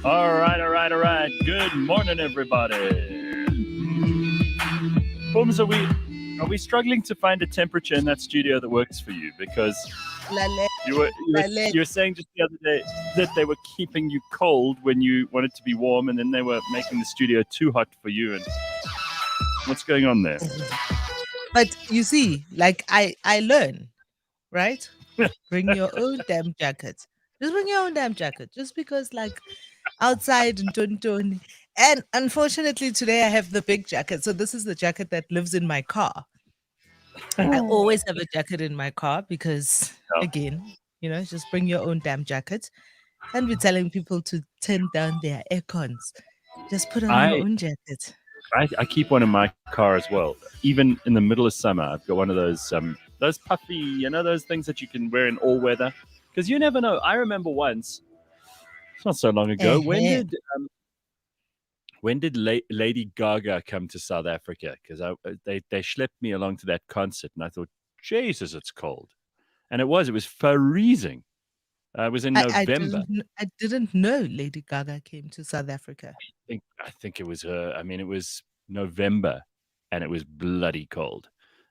All right, all right, all right. Good morning, everybody. Booms, are we struggling to find a temperature in that studio that works for you? Because Lale, you were saying just the other day that they were keeping you cold when you wanted to be warm, and then they were making the studio too hot for you. And what's going on there? but you see, like I learn, right? Bring your own damn jacket. Just bring your own damn jacket. Just because like outside in Tontoni. And unfortunately today I have the big jacket. So this is the jacket that lives in my car. I always have a jacket in my car because No. again, just bring your own damn jacket. Can't be telling people to turn down their aircons. Just put on your I, own jacket. I keep one in my car as well. Even in the middle of summer, I've got one of those puffy, those things that you can wear in all weather. Because you never know. I remember once, it's not so long ago. Uh-huh. When did Lady Gaga come to South Africa? Because they schlepped me along to that concert, and I thought, Jesus, it's cold, and it was freezing. It was in November. I didn't know Lady Gaga came to South Africa. I think it was her. I mean, it was November, and it was bloody cold,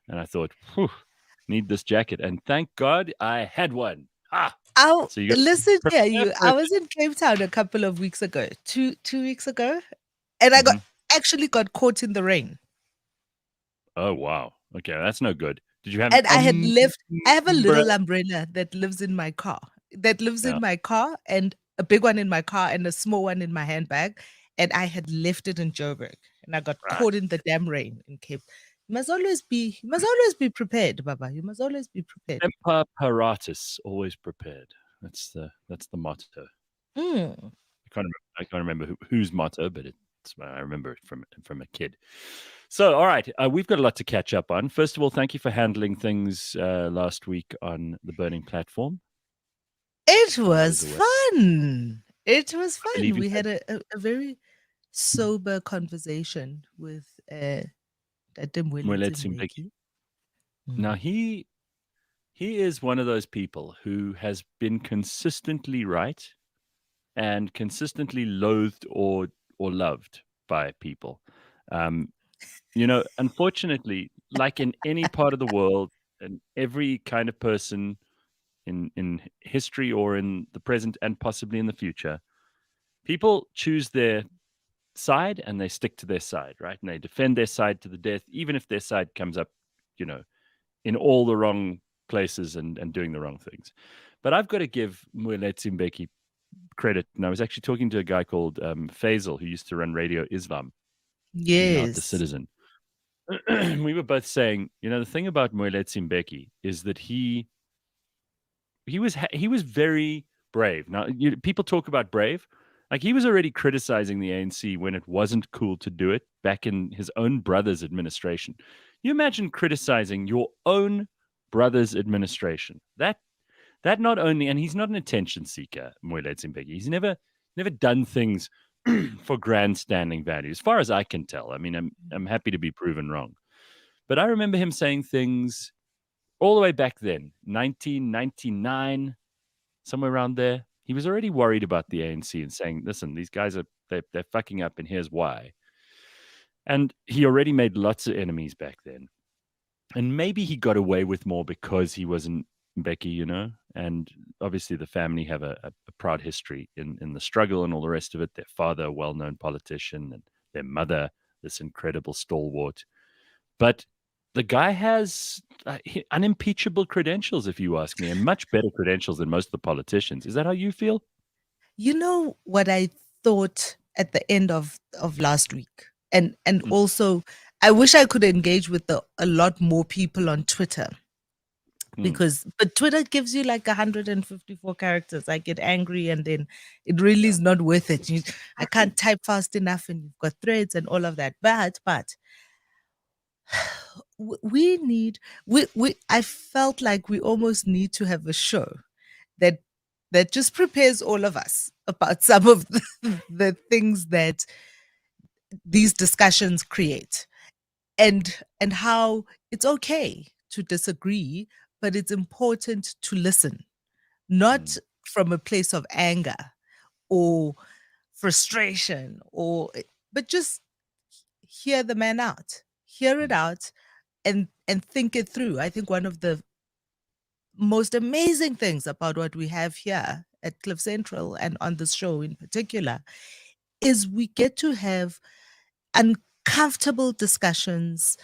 and I thought, Whew, need this jacket, and thank God I had one. Ah, Oh, so you got listen here, prepare you. for I it. was in Cape Town a couple of weeks ago, two weeks ago, and I got Mhm. actually got caught in the rain. Oh wow. Okay, that's no good. Did you have And I had an left. I have a umbrella? little umbrella that lives in my car. That lives Yeah, in my car, and a big one in my car, and a small one in my handbag. And I had left it in Joburg, and I got right. caught in the damn rain in Cape. You must always be prepared, Baba. You must always be prepared. Mpho Phalatse, always prepared. That's the motto. Mm. I can't remember whose motto, but I remember it from a kid. So, all right, we've got a lot to catch up on. First of all, thank you for handling things last week on the burning platform. It I was was away. fun. It was I believe fun. you We had. had a very sober conversation with Tatemwele Moeletsi Mbeki. Mbeki. Now Mm. he is one of those people who has been consistently right and consistently loathed or loved by people. Um, unfortunately, like in any part of the world and every kind of person in history or in the present and possibly in the future, people choose their side and they stick to their side, right? And they defend their side to the death, even if their side comes up, you know, in all the wrong places and doing the wrong things. But I've got to give Moeletsi Mbeki credit. And I was actually talking to a guy called Faisal, who used to run Radio Islam. He's now at the Yes. Citizen. We were both saying, the thing about Moeletsi Mbeki is that he was very brave. Now, people talk about brave, like he was already criticizing the ANC when it wasn't cool to do it back in his own brother's administration. You imagine criticizing your own brother's administration. That not only, and he's not an attention seeker, Moeletsi Mbeki. He's never done things for grandstanding value, as far as I can tell. I mean, I'm happy to be proven wrong. But I remember him saying things all the way back then, 1999, somewhere around there. He was already worried about the ANC and saying, "Listen, these guys they're fucking up, and here's why." And he already made lots of enemies back then. And maybe he got away with more because he wasn't Mbeki, and obviously the family have a proud history in the struggle and all the rest of it. Their father, a well-known politician, and their mother, this incredible stalwart. But the guy has unimpeachable credentials, if you ask me, and much better credentials than most of the politicians. Is that how you feel? You know what I thought at the end of last week, and Mm, also I wish I could engage with a lot more people on Twitter, mm, but Twitter gives you like 154 characters. I get angry, and then it really yeah. is not worth it. I can't type fast enough, and you've got threads and all of that. But we need we I felt like we almost need to have a show that just prepares all of us about some of the things that these discussions create, and how it's okay to disagree, but it's important to listen, not Mm, from a place of anger or frustration, but just hear the man out. Hear it Mm, out and think it through. I think one of the most amazing things about what we have here at Cliff Central and on this show in particular is we get to have uncomfortable discussions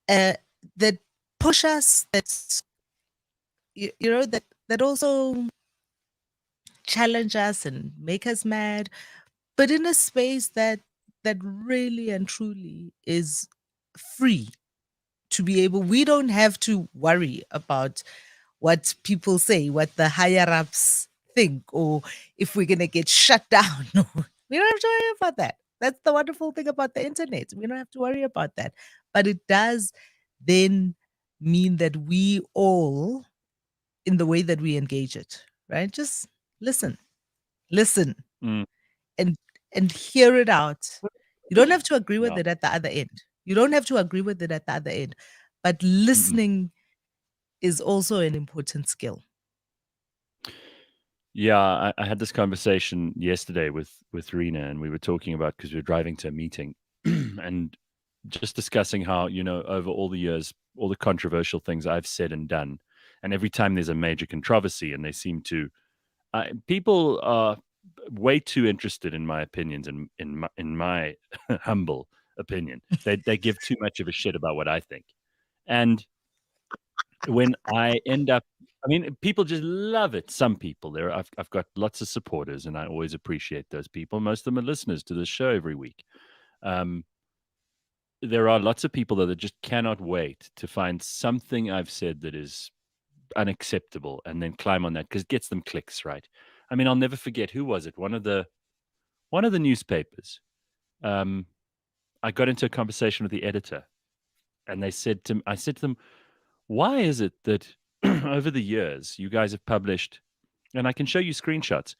uh, that push us, that also challenge us and make us mad, but in a space that really and truly is free to be able. We don't have to worry about what people say, what the higher ups think, or if we're gonna get shut down. We don't have to worry about that. That's the wonderful thing about the internet. We don't have to worry about that. But it does then mean that we all, in the way that we engage it, right? Just listen, listen, mm. and hear it out. You don't have to agree with Yeah. it at the other end. You don't have to agree with it at the other end. But Mm-mm. listening is also an important skill. Yeah, I had this conversation yesterday with Rena, and we were talking about because we were driving to a meeting, and just discussing how over all the years, all the controversial things I've said and done, and every time there's a major controversy, and they seem to people are way too interested in my opinions, and in my humble opinion, they give too much of a shit about what I think, and when I end up, I mean, people just love it. Some people there, I've got lots of supporters, and I always appreciate those people. Most of them are listeners to the show every week. Um, there are lots of people though that just cannot wait to find something I've said that is unacceptable, and then climb on that because it gets them clicks, right? I mean, I'll never forget, who was it? One of the newspapers. Um, I got into a conversation with the editor, and I said to them, why is it that over the years you guys have published, and I can show you screenshots,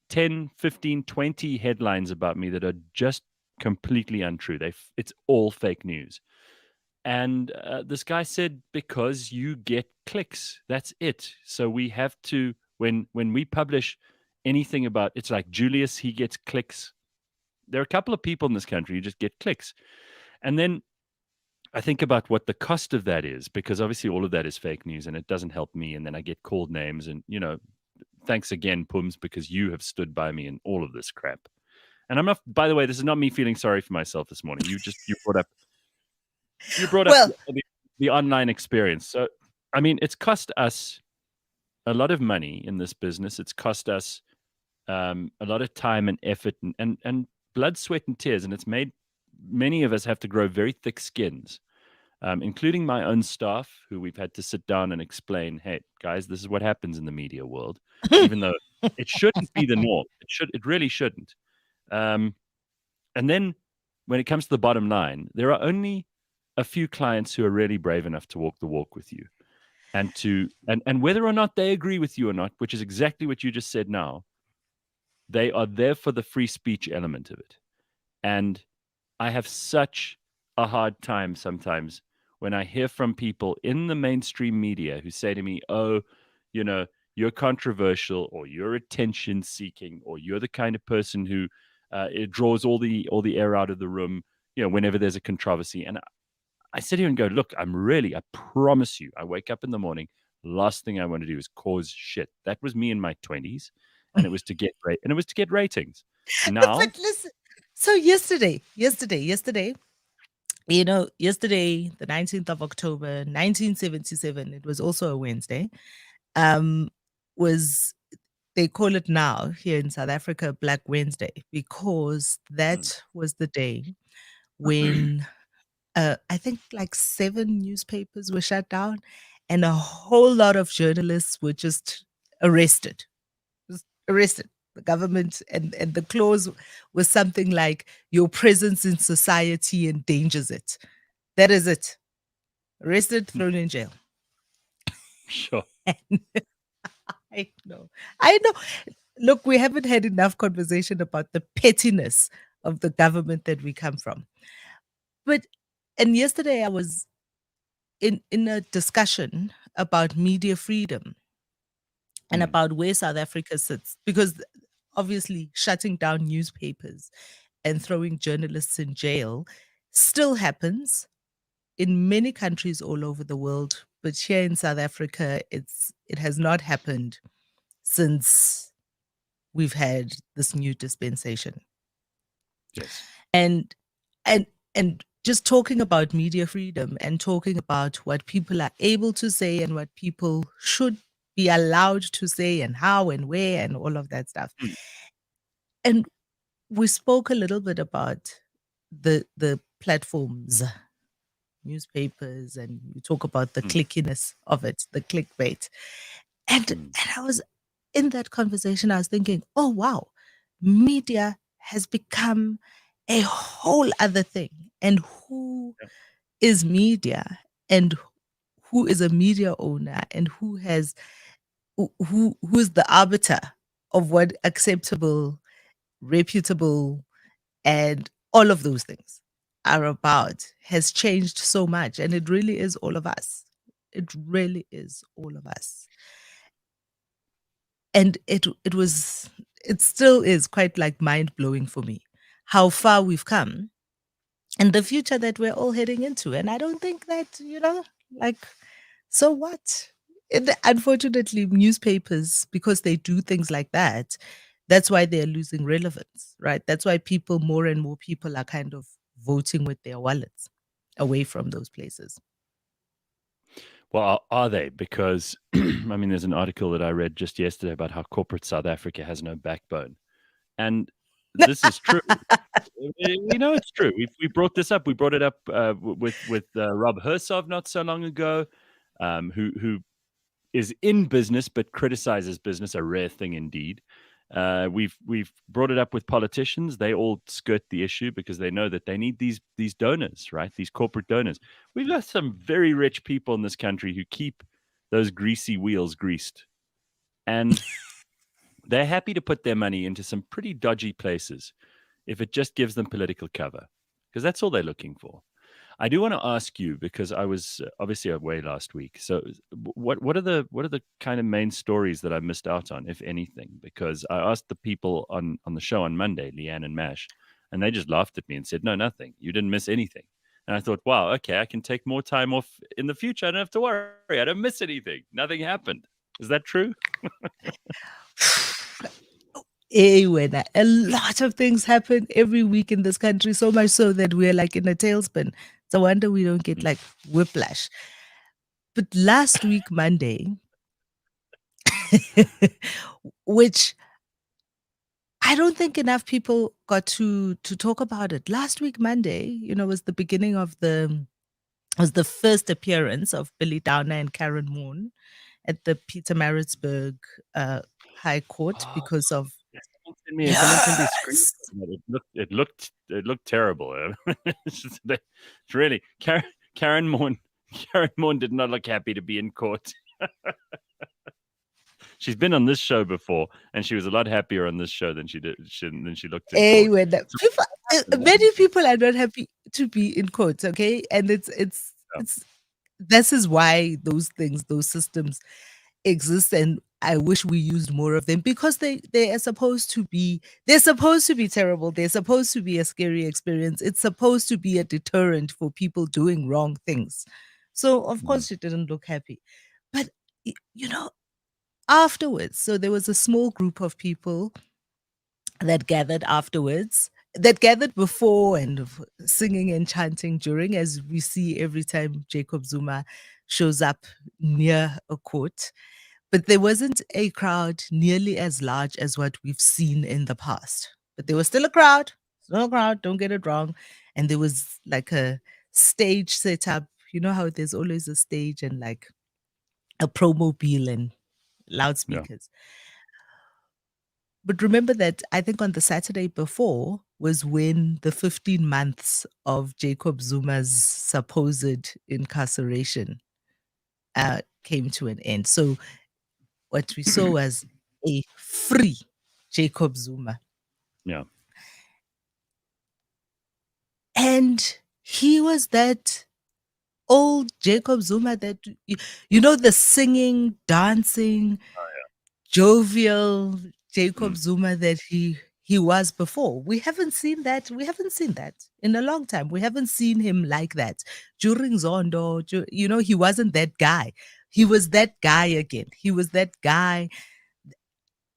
10, 15, 20 headlines about me that are just completely untrue. It's all fake news. And this guy said, because you get clicks, that's it. So we have to, when we publish anything about, it's like Julius, he gets clicks. There are a couple of people in this country who just get clicks. And then I think about what the cost of that is, because obviously all of that is fake news and it doesn't help me. And then I get called names, and, thanks again, Pums, because you have stood by me in all of this crap. And I'm not, by the way, this is not me feeling sorry for myself this morning. You brought up Well, the online experience. So, I mean, it's cost us a lot of money in this business. It's cost us a lot of time and effort, and blood, sweat, and tears. And it's made many of us have to grow very thick skins, including my own staff, who we've had to sit down and explain, hey, guys, this is what happens in the media world, even though it shouldn't be the norm. It really shouldn't. Um, and then when it comes to the bottom line, there are only a few clients who are really brave enough to walk the walk with you, and whether or not they agree with you or not, which is exactly what you just said now, they are there for the free speech element of it. And I have such a hard time sometimes when I hear from people in the mainstream media who say to me, oh, you know, you're controversial, or you're attention seeking, or you're the kind of person who it draws all the air out of the room, whenever there's a controversy. And I sit here and go, look, I promise you, I wake up in the morning, last thing I want to do is cause shit. That was me in my 20s, and it was to get ratings. Now, but listen. So yesterday, yesterday, the 19th of October, 1977, it was also a Wednesday, um, was they call it now here in South Africa Black Wednesday, because mm, that was the day when I think like 7 newspapers were shut down and a whole lot of journalists were just arrested. Just arrested. The government, and the clause was something like, your presence in society endangers it. That is it. Arrested, thrown in jail. sure. And I know. I know. Look, we haven't had enough conversation about the pettiness of the government that we come from. But and yesterday I was in a discussion about media freedom and Mm, about where South Africa sits, because obviously shutting down newspapers and throwing journalists in jail still happens in many countries all over the world. But here in South Africa, it has not happened since we've had this new dispensation. Yes. And and and just talking about media freedom and talking about what people are able to say and what people should be allowed to say and how and where and all of that stuff. Mm, And we spoke a little bit about the platforms, newspapers, and you talk about the mm, clickiness of it, the clickbait. And mm, I was in that conversation, I was thinking, oh wow, media has become a whole other thing. And who yeah, is media and who is a media owner and who is the arbiter of what acceptable, reputable, and all of those things are about has changed so much. And it really is all of us. It really is all of us. And it still is quite like mind blowing for me how far we've come and the future that we're all heading into. And I don't think that, like, so what? Unfortunately, newspapers, because they do things like that, that's why they're losing relevance, right? That's why more and more people are kind of voting with their wallets away from those places. well, are they? Because I mean, there's an article that I read just yesterday about how corporate South Africa has no backbone, and this is true. We know it's true. We brought this up. We brought it up with Rob Hersov not so long ago, who is in business but criticizes business, a rare thing indeed. We've brought it up with politicians. They all skirt the issue because they know that they need these donors, right? These corporate donors. We've got some very rich people in this country who keep those greasy wheels greased, and they're happy to put their money into some pretty dodgy places if it just gives them political cover, because that's all they're looking for. I do want to ask you because I was obviously away last week. So, what are the kind of main stories that I missed out on, if anything? Because I asked the people on the show on Monday, Leanne and Mash, and they just laughed at me and said, "No, nothing. You didn't miss anything." And I thought, "Wow, okay, I can take more time off in the future. I don't have to worry. I don't miss anything. Nothing happened." Is that true? When a lot of things happen every week in this country, so much so that we're like in a tailspin. It's a wonder we don't get Mm. like whiplash. But last week, Monday, which I don't think enough people got to talk about it. Last week, Monday, was the beginning of was the first appearance of Billy Downer and Karen Moon at the Pietermaritzburg High Court Oh, because of yeah, someone sent me a screenshot yes. of it. It looked terrible. It's really Karen Moon. Karen Moon did not look happy to be in court. She's been on this show before, and she was a lot happier on this show than she looked in court. When So people, what many happened? people are not happy to be in court, okay, and Yeah. it's this is why those things, those systems exist, and I wish we used more of them because they are supposed to be they're supposed to be terrible. They're supposed to be a scary experience. It's supposed to be a deterrent for people doing wrong things. So of Mm. course she didn't look happy, but afterwards, so there was a small group of people that gathered afterwards, that gathered before and singing and chanting during, as we see every time Jacob Zuma shows up near a court. But there wasn't a crowd nearly as large as what we've seen in the past. But there was still a crowd, don't get it wrong. And there was like a stage set up. You know how there's always a stage and like a promo bill and Yeah. loudspeakers. But remember that I think on the Saturday before was when the 15 months of Jacob Zuma's supposed incarceration came to an end. So what we saw was a free Jacob Zuma. Yeah. And he was that old Jacob Zuma that, the singing, dancing, jovial. Jacob Mm. Zuma that he was before. We haven't seen that. We haven't seen that in a long time. We haven't seen him like that during Zondo. He wasn't that guy. He was that guy again. He was that guy,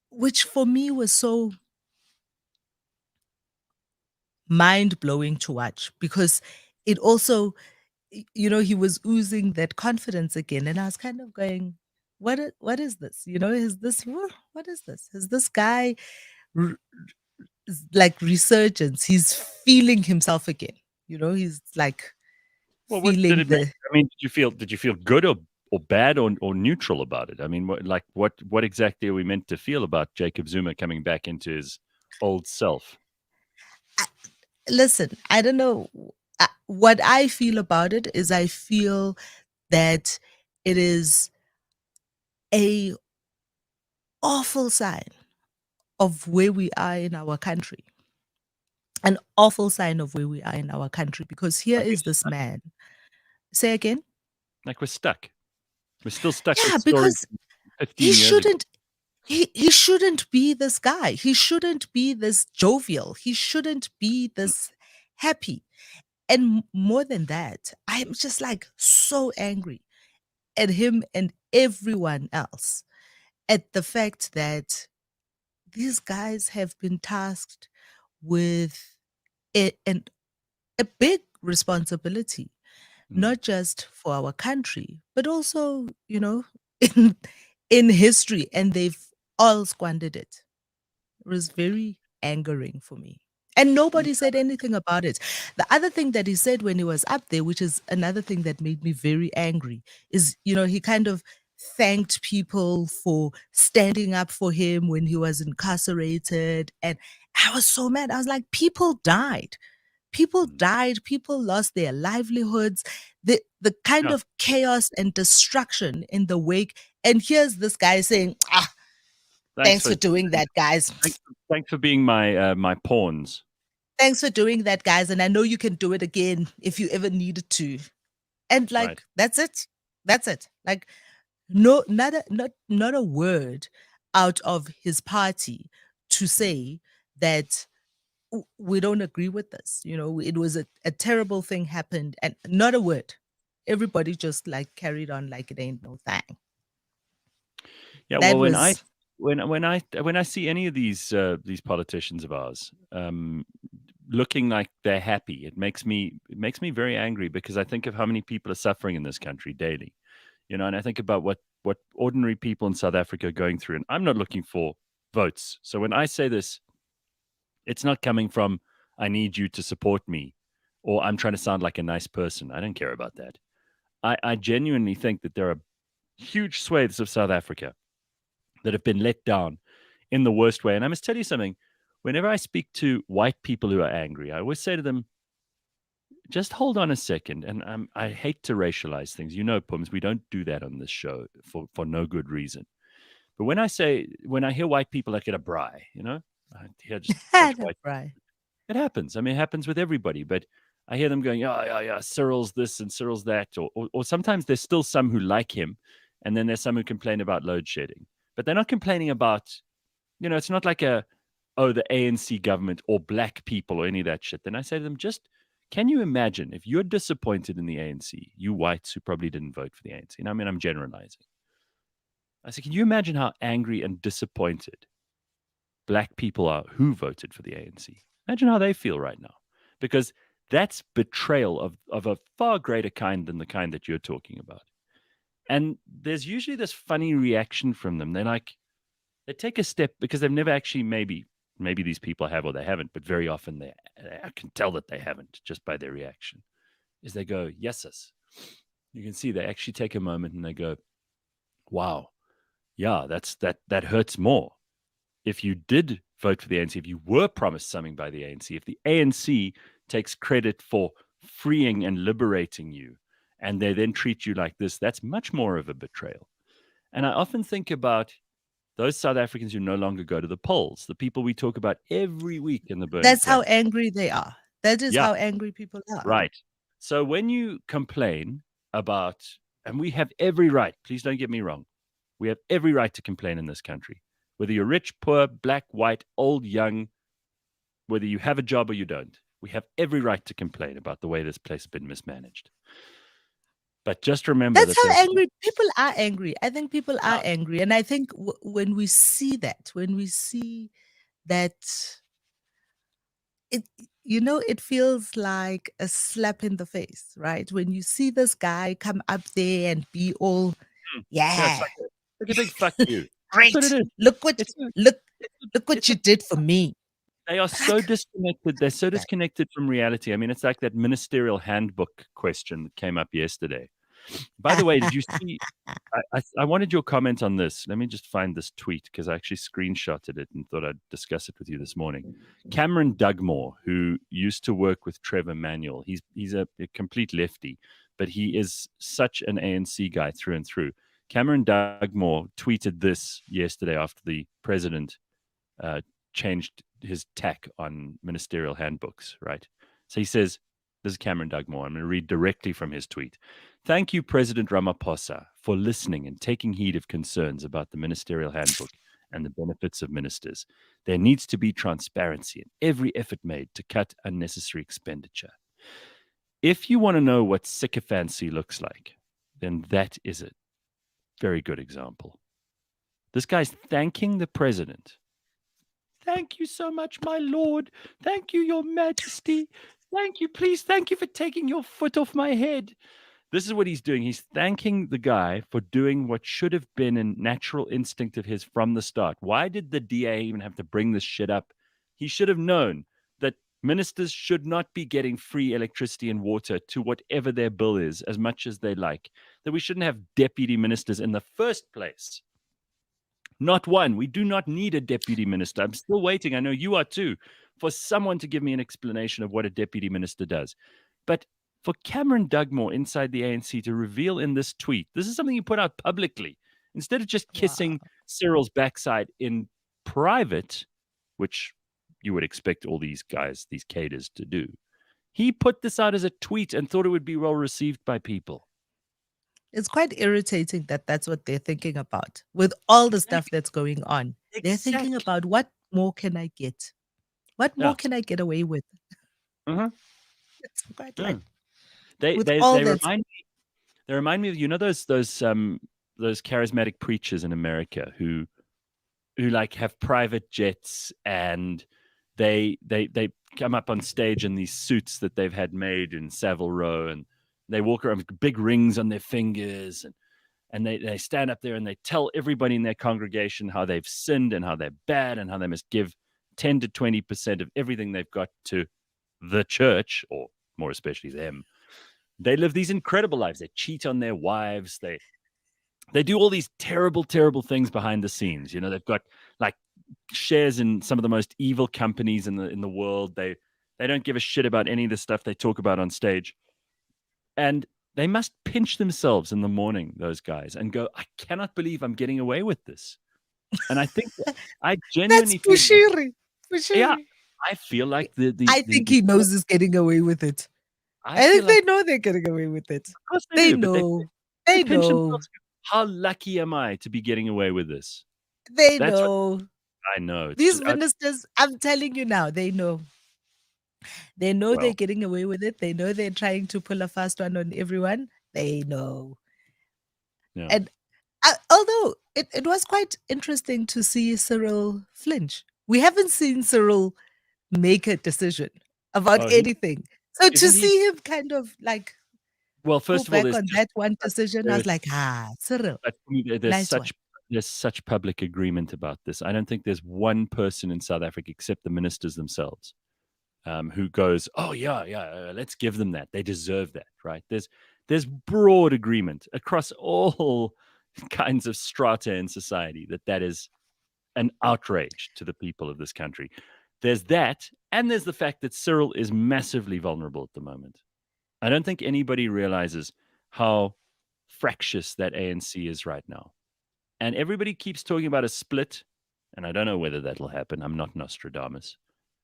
which for me was so mind blowing to watch because it also, he was oozing that confidence again, and I was kind of going, what is this? Is this what is this? Is this guy like resurgence? He's feeling himself again. He's like Well, what did feeling it make? the. I mean, did you feel good or bad or neutral about it? I mean, what exactly are we meant to feel about Jacob Zuma coming back into his old self? Listen, I don't know. What I feel about it is I feel that it is a awful sign of where we are in our country. An awful sign of where we are in our country because here Like we're is this stuck. man. Say again? Like we're stuck. We're still stuck with Yeah, stories because from he 15 years ago. shouldn't he shouldn't be this guy. He shouldn't be this jovial. He shouldn't be Mm. this happy. And more than that, I'm just like so angry at him and everyone else at the fact that these guys have been tasked with a big responsibility, Mm. not just for our country, but also, in in history, and they've all squandered it. It was very angering for me. And Yeah. nobody said anything about it. The other thing that he said when he was up there, which is another thing that made me very angry, is, he kind of thanked people for standing up for him when he was incarcerated. And I was so mad. I was like, people died. People Mm. died, people lost their livelihoods, the kind Yeah. of chaos and destruction in the wake. And here's this guy saying, Thanks thanks for for doing that, guys. thanks for being my pawns. Thanks for doing that, guys. And I know you can do it again if you ever needed to. And Right. like, that's it. That's it. Like, no, not a word out of his party to Mm. say that we don't agree with this. It was a terrible thing happened and not a word. Everybody just like carried on like it ain't no thing. Yeah. Well, That was when I see any of these politicians of ours looking like they're happy, it makes me very angry because I think of how many people are suffering in this country daily. And I think about what ordinary people in South Africa are going through, and I'm not looking for votes. So when I say this, it's not coming from I need you to support me or I'm trying to sound like a nice person. I don't care about that. I genuinely think that there are huge swathes of South Africa that have been let down in the worst way. And I must tell you something. Whenever I speak to white people who are angry, I always say to them, just hold on a second. And I hate to racialize things. Pums, we don't do that on this show for no good reason. But when I hear white people like at a braai, I hear just a bunch of white. right. It happens. I mean, it happens with everybody. But I hear them going, yeah, yeah, yeah, Cyril's this and Cyril's that. Or sometimes there's still some who like him. And then there's some who complain about load shedding. But they're not complaining about, it's not like the ANC government or black people or any of that shit. Then I say to them, just can you imagine if you're disappointed in the ANC, you whites who probably didn't vote for the ANC? And I mean, I'm generalizing. I said, can you imagine how angry and disappointed black people are who voted for the ANC? Imagine how they feel right now. Because that's betrayal of a far greater kind than the kind that you're talking about. And there's usually this funny reaction from them. They take a step because they've never actually maybe these people have or they haven't, but very often I can tell that they haven't just by their reaction. Is they go, yes. You can see they actually take a moment and they go, wow, yeah, that hurts more. If you did vote for the ANC, if you were promised something by the ANC, if the ANC takes credit for freeing and liberating you, and they then treat you like this, that's much more of a betrayal. And I often think about those South Africans who no longer go to the polls, the people we talk about every week in the Burning That's how Planet. angry they are. That is Yeah, how angry people are. right. So when you complain about, and we have every right, please don't get me wrong, we have every right to complain in this country. Whether you're rich, poor, black, white, old, young, whether you have a job or you don't, we have every right to complain about the way this place has been mismanaged. But just remember That's that how there's angry people are angry. I think people are yeah, angry. And I think when we see that, it, it feels like a slap in the face, right? When you see this guy come up there and be all, yeah, it's yeah, like a big fuck you. That's what it great. is. Look what It's a, look it's a, look what it's you a did for me. They are And I so can't disconnected. They're so do that. disconnected from reality. I mean, it's like that ministerial handbook question that came up yesterday. By the way, did you see? I wanted your comment on this. Let me just find this tweet because I actually screenshotted it and thought I'd discuss it with you this morning. Cameron Dugmore, who used to work with Trevor Manuel, he's a complete lefty, but he is such an ANC guy through and through. Cameron Dugmore tweeted this yesterday after the president uh, changed his tack on ministerial handbooks, right? So he says, this is Cameron Dugmore. I'm going to read directly from his tweet. Thank you, President Ramaphosa, for listening and taking heed of concerns about the ministerial handbook and the benefits of ministers. There needs to be transparency in every effort made to cut unnecessary expenditure. If you want to know what sycophancy looks like, then that is a very good example. This guy's thanking the president. Thank you so much, my lord. Thank you, your majesty. Thank you, please. Thank you for taking your foot off my head. This is what he's doing. He's thanking the guy for doing what should have been a natural instinct of his from the start. Why did the DA even have to bring this shit up? He should have known that ministers should not be getting free electricity and water to whatever their bill is as much as they like, that we shouldn't have deputy ministers in the first place. Not one. We do not need a deputy minister. I'm still waiting. I know you are too, for someone to give me an explanation of what a deputy minister does. But for Cameron Dugmore inside the ANC to reveal in this tweet, this is something you put out publicly, instead of just Wow. kissing Cyril's backside in private, which you would expect all these guys, these cadres, to do. He put this out as a tweet and thought it would be well received by people. It's quite irritating that that's what they're thinking about with all the stuff Exactly. that's going on. They're thinking Exactly. about what more can I get? What more Yeah. can I get away with? Uh-huh. It's quite Yeah. like They with they all they that. remind They remind me of those charismatic preachers in America who like have private jets and they come up on stage in these suits that they've had made in Savile Row, and they walk around with big rings on their fingers, and they stand up there and they tell everybody in their congregation how they've sinned and how they're bad and how they must give 10 to 20% of everything they've got to the church, or more especially them. They live these incredible lives. They cheat on their wives. They do all these terrible, terrible things behind the scenes. You know, they've got like shares in some of the most evil companies in the world. They don't give a shit about any of the stuff they talk about on stage. And they must pinch themselves in the morning, those guys, and go, I cannot believe I'm getting away with this. And I think I That's genuinely feel like, Bushiri. yeah, Bushiri. I feel like the I the think the he knows he's getting away with it. I I feel think like, they know they're getting away with it. of course they They do, but know. they They pinch know. themselves. How lucky am I to be getting away with this? They That's what know. I know. It's These just ministers, I'm telling you now, they know. They know they're well, getting away with it. They know they're trying to pull a fast one on everyone. They know. yeah. And although it was quite interesting to see Cyril flinch, we haven't seen Cyril make a decision about Oh, he anything. So to isn't he? see him kind of like Well, pull first of all, back there's on just that one decision, I there's was like, Cyril, but there's nice one. such public agreement about this. I don't think there's one person in South Africa except the ministers themselves who goes, "Oh yeah, yeah, let's give them that. They deserve that." Right? There's broad agreement across all kinds of strata in society that is an outrage to the people of this country. There's that, and there's the fact that Cyril is massively vulnerable at the moment. I don't think anybody realizes how fractious that ANC is right now. And everybody keeps talking about a split, and I don't know whether that'll happen. I'm not Nostradamus.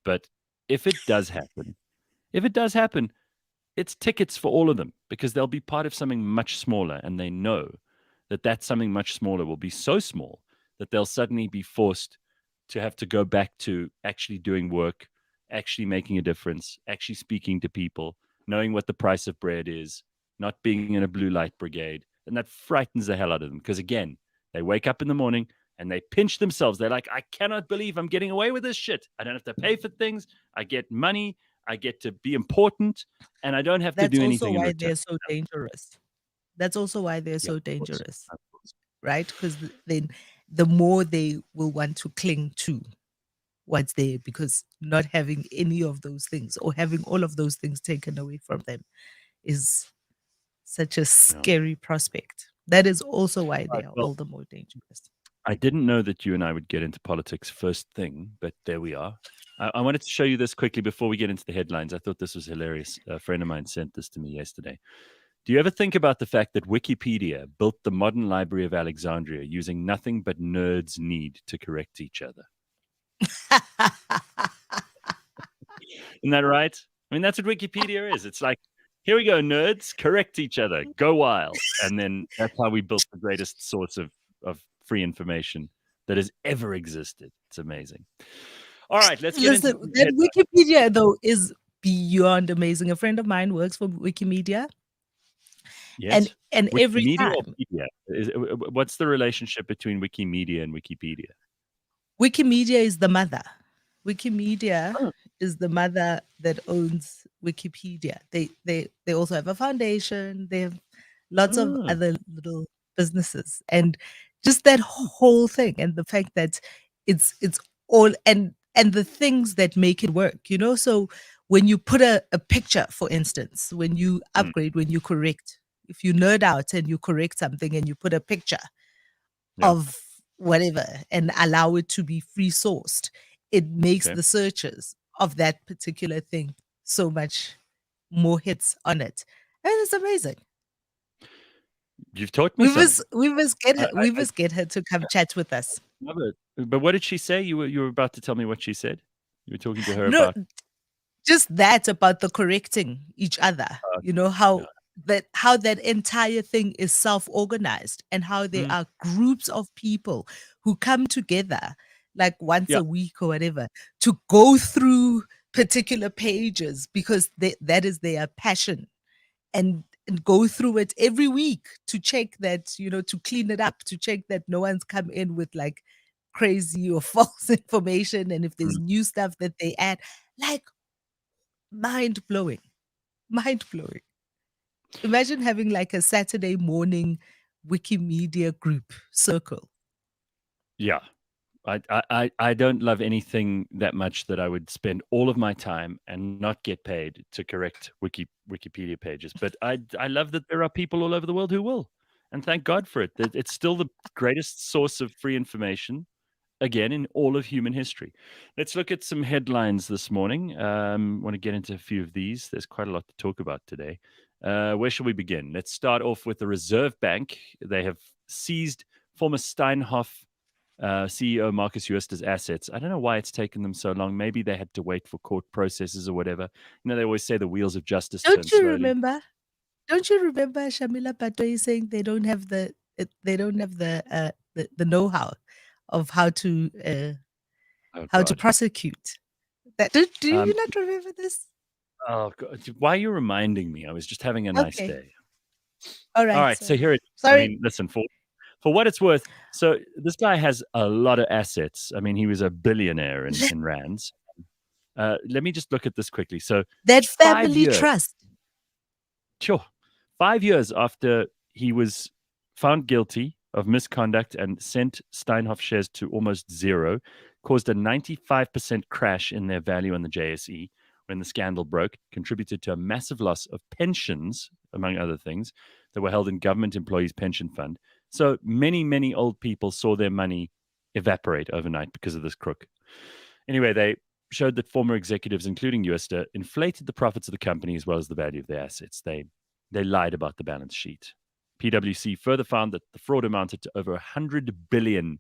But if it does happen, if it does happen, it's tickets for all of them because they'll be part of something much smaller, and they know that that something much smaller will be so small that they'll suddenly be forced to have to go back to actually doing work, actually making a difference, actually speaking to people, knowing what the price of bread is, not being in a blue light brigade. And that frightens the hell out of them because, again, they wake up in the morning and they pinch themselves. They're like, I cannot believe I'm getting away with this shit. I don't have to pay for things. I get money. I get to be important, and I don't have to That's do also anything in why return. they're so dangerous. That's also why they're Yeah, so of course. dangerous, Of course. right? Because then the more they will want to cling to what's there, because not having any of those things or having all of those things taken away from them is such a Yeah. scary prospect. That is also why they Right. are Well, all the more dangerous. I didn't know that you and I would get into politics first thing, but there we are. I wanted to show you this quickly before we get into the headlines. I thought this was hilarious. A friend of mine sent this to me yesterday. Do you ever think about the fact that Wikipedia built the modern Library of Alexandria using nothing but nerds' need to correct each other? Isn't that right? I mean, that's what Wikipedia is. It's like, here we go, nerds, correct each other, go wild. And then that's how we built the greatest source of free information that has ever existed. It's amazing. All right, let's get into Listen, the that headline. Wikipedia though is beyond amazing. A friend of mine works for Wikimedia, and Yes. every Wikimedia or time Pedia? What's the relationship between Wikimedia and Wikipedia? Wikimedia is the mother. Wikimedia Oh, is the mother that owns Wikipedia. They also have a foundation. They have lots of oh, other little businesses, and just that whole thing, and the fact that it's all and the things that make it work. You know, so when you put a picture, for instance, when you mm, upgrade, when you correct, if you nerd out and you correct something and you put a picture yeah. of whatever and allow it to be free sourced, it makes Okay. the searches of that particular thing so much more hits on it. And it's amazing. You've taught me something. We I must get her to come chat with us. love it. But what did she say? You were about to tell me what she said. You were talking to her No, about. just that about the correcting each other. You know Yeah. how that entire thing is self-organized and how there Mm, are groups of people who come together like once yeah. a week or whatever to go through particular pages because that is their passion, and go through it every week to check that, to clean it up, to check that no one's come in with like crazy or false information, and if there's Mm, new stuff that they add, like, mind blowing. Mind blowing. Imagine having like a Saturday morning Wikimedia group circle. yeah. I don't love anything that much that I would spend all of my time and not get paid to correct Wikipedia pages. But I love that there are people all over the world who will, and thank God for it. It's still the greatest source of free information, again, in all of human history. Let's look at some headlines this morning. Want to get into a few of these. There's quite a lot to talk about today. Where shall we begin? Let's start off with the Reserve Bank. They have seized former Steinhoff CEO Marcus Jooster's assets. I don't know why it's taken them so long. Maybe they had to wait for court processes or whatever. You know, they always say the wheels of justice turn Don't you slowly. remember? Don't you remember Shamila Patoi saying they don't have the know-how of Oh how to God. prosecute. Do you Um, not remember this? oh God. Why are you reminding me? I was just having a nice Okay. day. All All right. right, so Sorry. here it is. I Sorry. mean, listen, for what it's worth, so this guy has a lot of assets. I mean, he was a billionaire in rands. Let me just look at this quickly. So That 5 family years, trust. sure, 5 years after he was found guilty of misconduct and sent Steinhoff shares to almost zero, caused a 95% crash in their value on the JSE when the scandal broke, contributed to a massive loss of pensions, among other things, that were held in government employees' pension fund. So many, many old people saw their money evaporate overnight because of this crook. Anyway, they showed that former executives, including Jooste, inflated the profits of the company as well as the value of their assets. They lied about the balance sheet. PwC further found that the fraud amounted to over 100 billion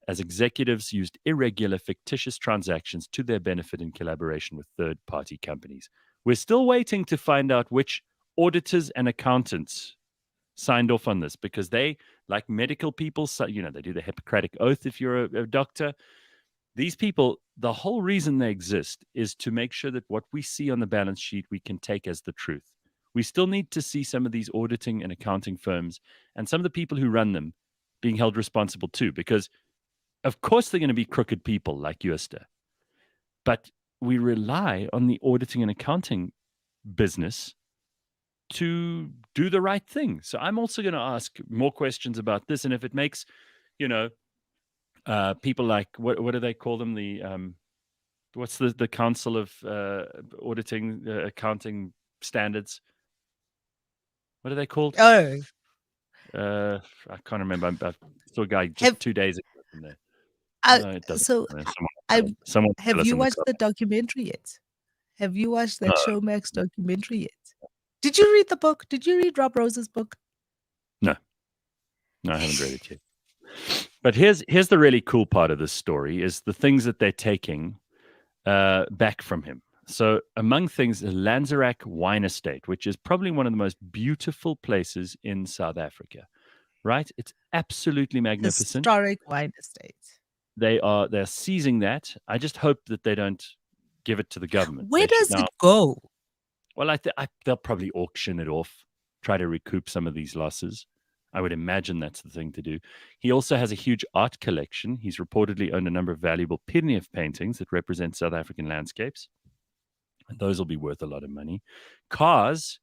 as executives used irregular, fictitious transactions to their benefit in collaboration with third-party companies. We're still waiting to find out which auditors and accountants signed off on this because they like medical people. So, they do the Hippocratic Oath if you're a doctor. These people, the whole reason they exist is to make sure that what we see on the balance sheet we can take as the truth. We still need to see some of these auditing and accounting firms and some of the people who run them being held responsible too, because of course they're going to be crooked people like Jooste. But we rely on the auditing and accounting business to do the right thing. So I'm also going to ask more questions about this. And if it makes, people like, what do they call them? What's the Council of Auditing Accounting Standards? What are they called? Oh, I can't remember. I saw a guy just 2 days ago from there. It doesn't so matter. Someone have tell us you in the watched the comments. documentary yet? Have you watched that No, Showmax documentary yet? Did you read the book? Did you read Rob Rose's book? no, I haven't read it yet. But here's the really cool part of this story is the things that they're taking back from him. So among things, the Lanzerac Wine Estate, which is probably one of the most beautiful places in South Africa, right? It's absolutely magnificent. Historic wine estate. They're seizing that. I just hope that they don't give it to the government. Where They should does now. it go? Well, they'll probably auction it off, try to recoup some of these losses. I would imagine that's the thing to do. He also has a huge art collection. He's reportedly owned a number of valuable Pinnev paintings that represent South African landscapes. And those will be worth a lot of money. Cars,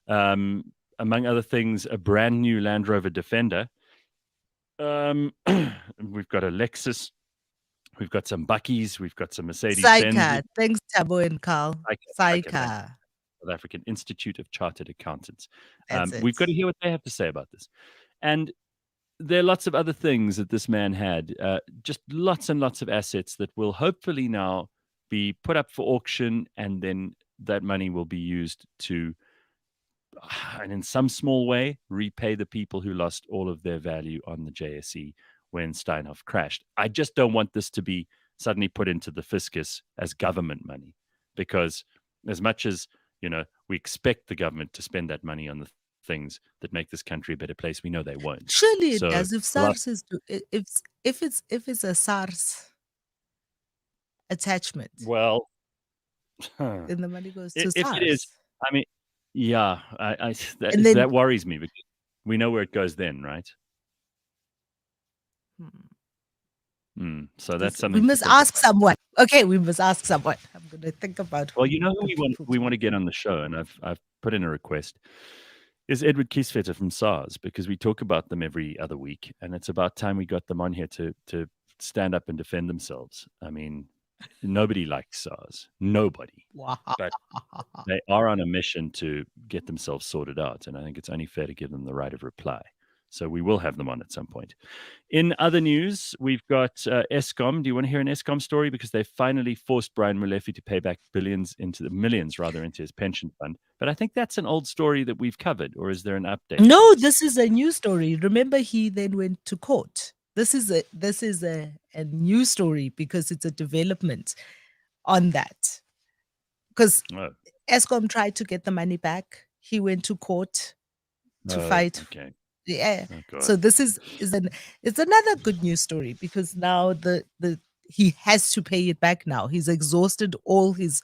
among other things, a brand new Land Rover Defender. We've got a Lexus. We've got some Buckies. We've got some Mercedes-Benz. Saika. Thanks, Tabo and Carl. Saika. South African Institute of Chartered Accountants. We've got to hear what they have to say about this. And there are lots of other things that this man had, just lots and lots of assets that will hopefully now be put up for auction, and then that money will be used to, and in some small way, repay the people who lost all of their value on the JSE when Steinhoff crashed. I just don't want this to be suddenly put into the fiscus as government money, because as much as we expect the government to spend that money on the things that make this country a better place, we know they won't. Surely it does. If SARS is if it's a SARS attachment, well, then the money goes to if SARS. it is, I mean, yeah, that worries me, because we know where it goes then, right? So that's something we must ask someone. Okay, we must ask someone. I'm going to think about. Well, who we want to get on the show, and I've put in a request, is Edward Kieswetter from SARS, because we talk about them every other week, and it's about time we got them on here to stand up and defend themselves. I mean, nobody likes SARS, nobody, but they are on a mission to get themselves sorted out, and I think it's only fair to give them the right of reply. So we will have them on at some point. In other news, we've got Eskom. Do you want to hear an Eskom story? Because they finally forced Brian Molefe to pay back millions into his pension fund. But I think that's an old story that we've covered, or is there an update? No, this is a new story. Remember, he then went to court. This is a new story because it's a development on that. Because Eskom tried to get the money back. He went to court to fight. Okay. Yeah. So this is it's another good news story, because now he has to pay it back now. He's exhausted all his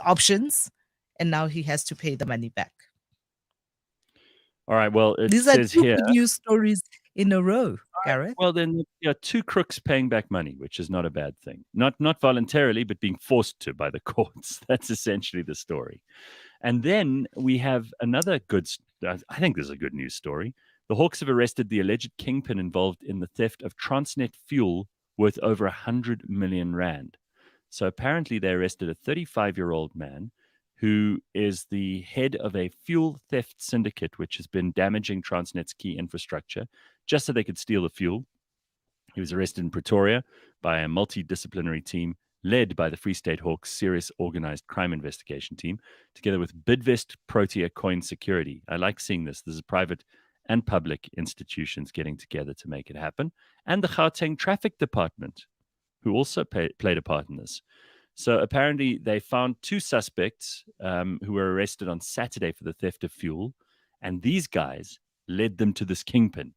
options, and now he has to pay the money back. All right. Well, these are two good news stories in a row, Gareth. Well, then, two crooks paying back money, which is not a bad thing. Not voluntarily, but being forced to by the courts. That's essentially the story. And then we have another I think this is a good news story. The Hawks have arrested the alleged kingpin involved in the theft of Transnet fuel worth over 100 million rand. So apparently they arrested a 35-year-old man who is the head of a fuel theft syndicate, which has been damaging Transnet's key infrastructure just so they could steal the fuel. He was arrested in Pretoria by a multidisciplinary team led by the Free State Hawks Serious Organized Crime Investigation Team, together with Bidvest Protea Coin Security. I like seeing this. This is private and public institutions getting together to make it happen. And the Gauteng Traffic Department, who also played a part in this. So apparently they found two suspects who were arrested on Saturday for the theft of fuel. And these guys led them to this kingpin.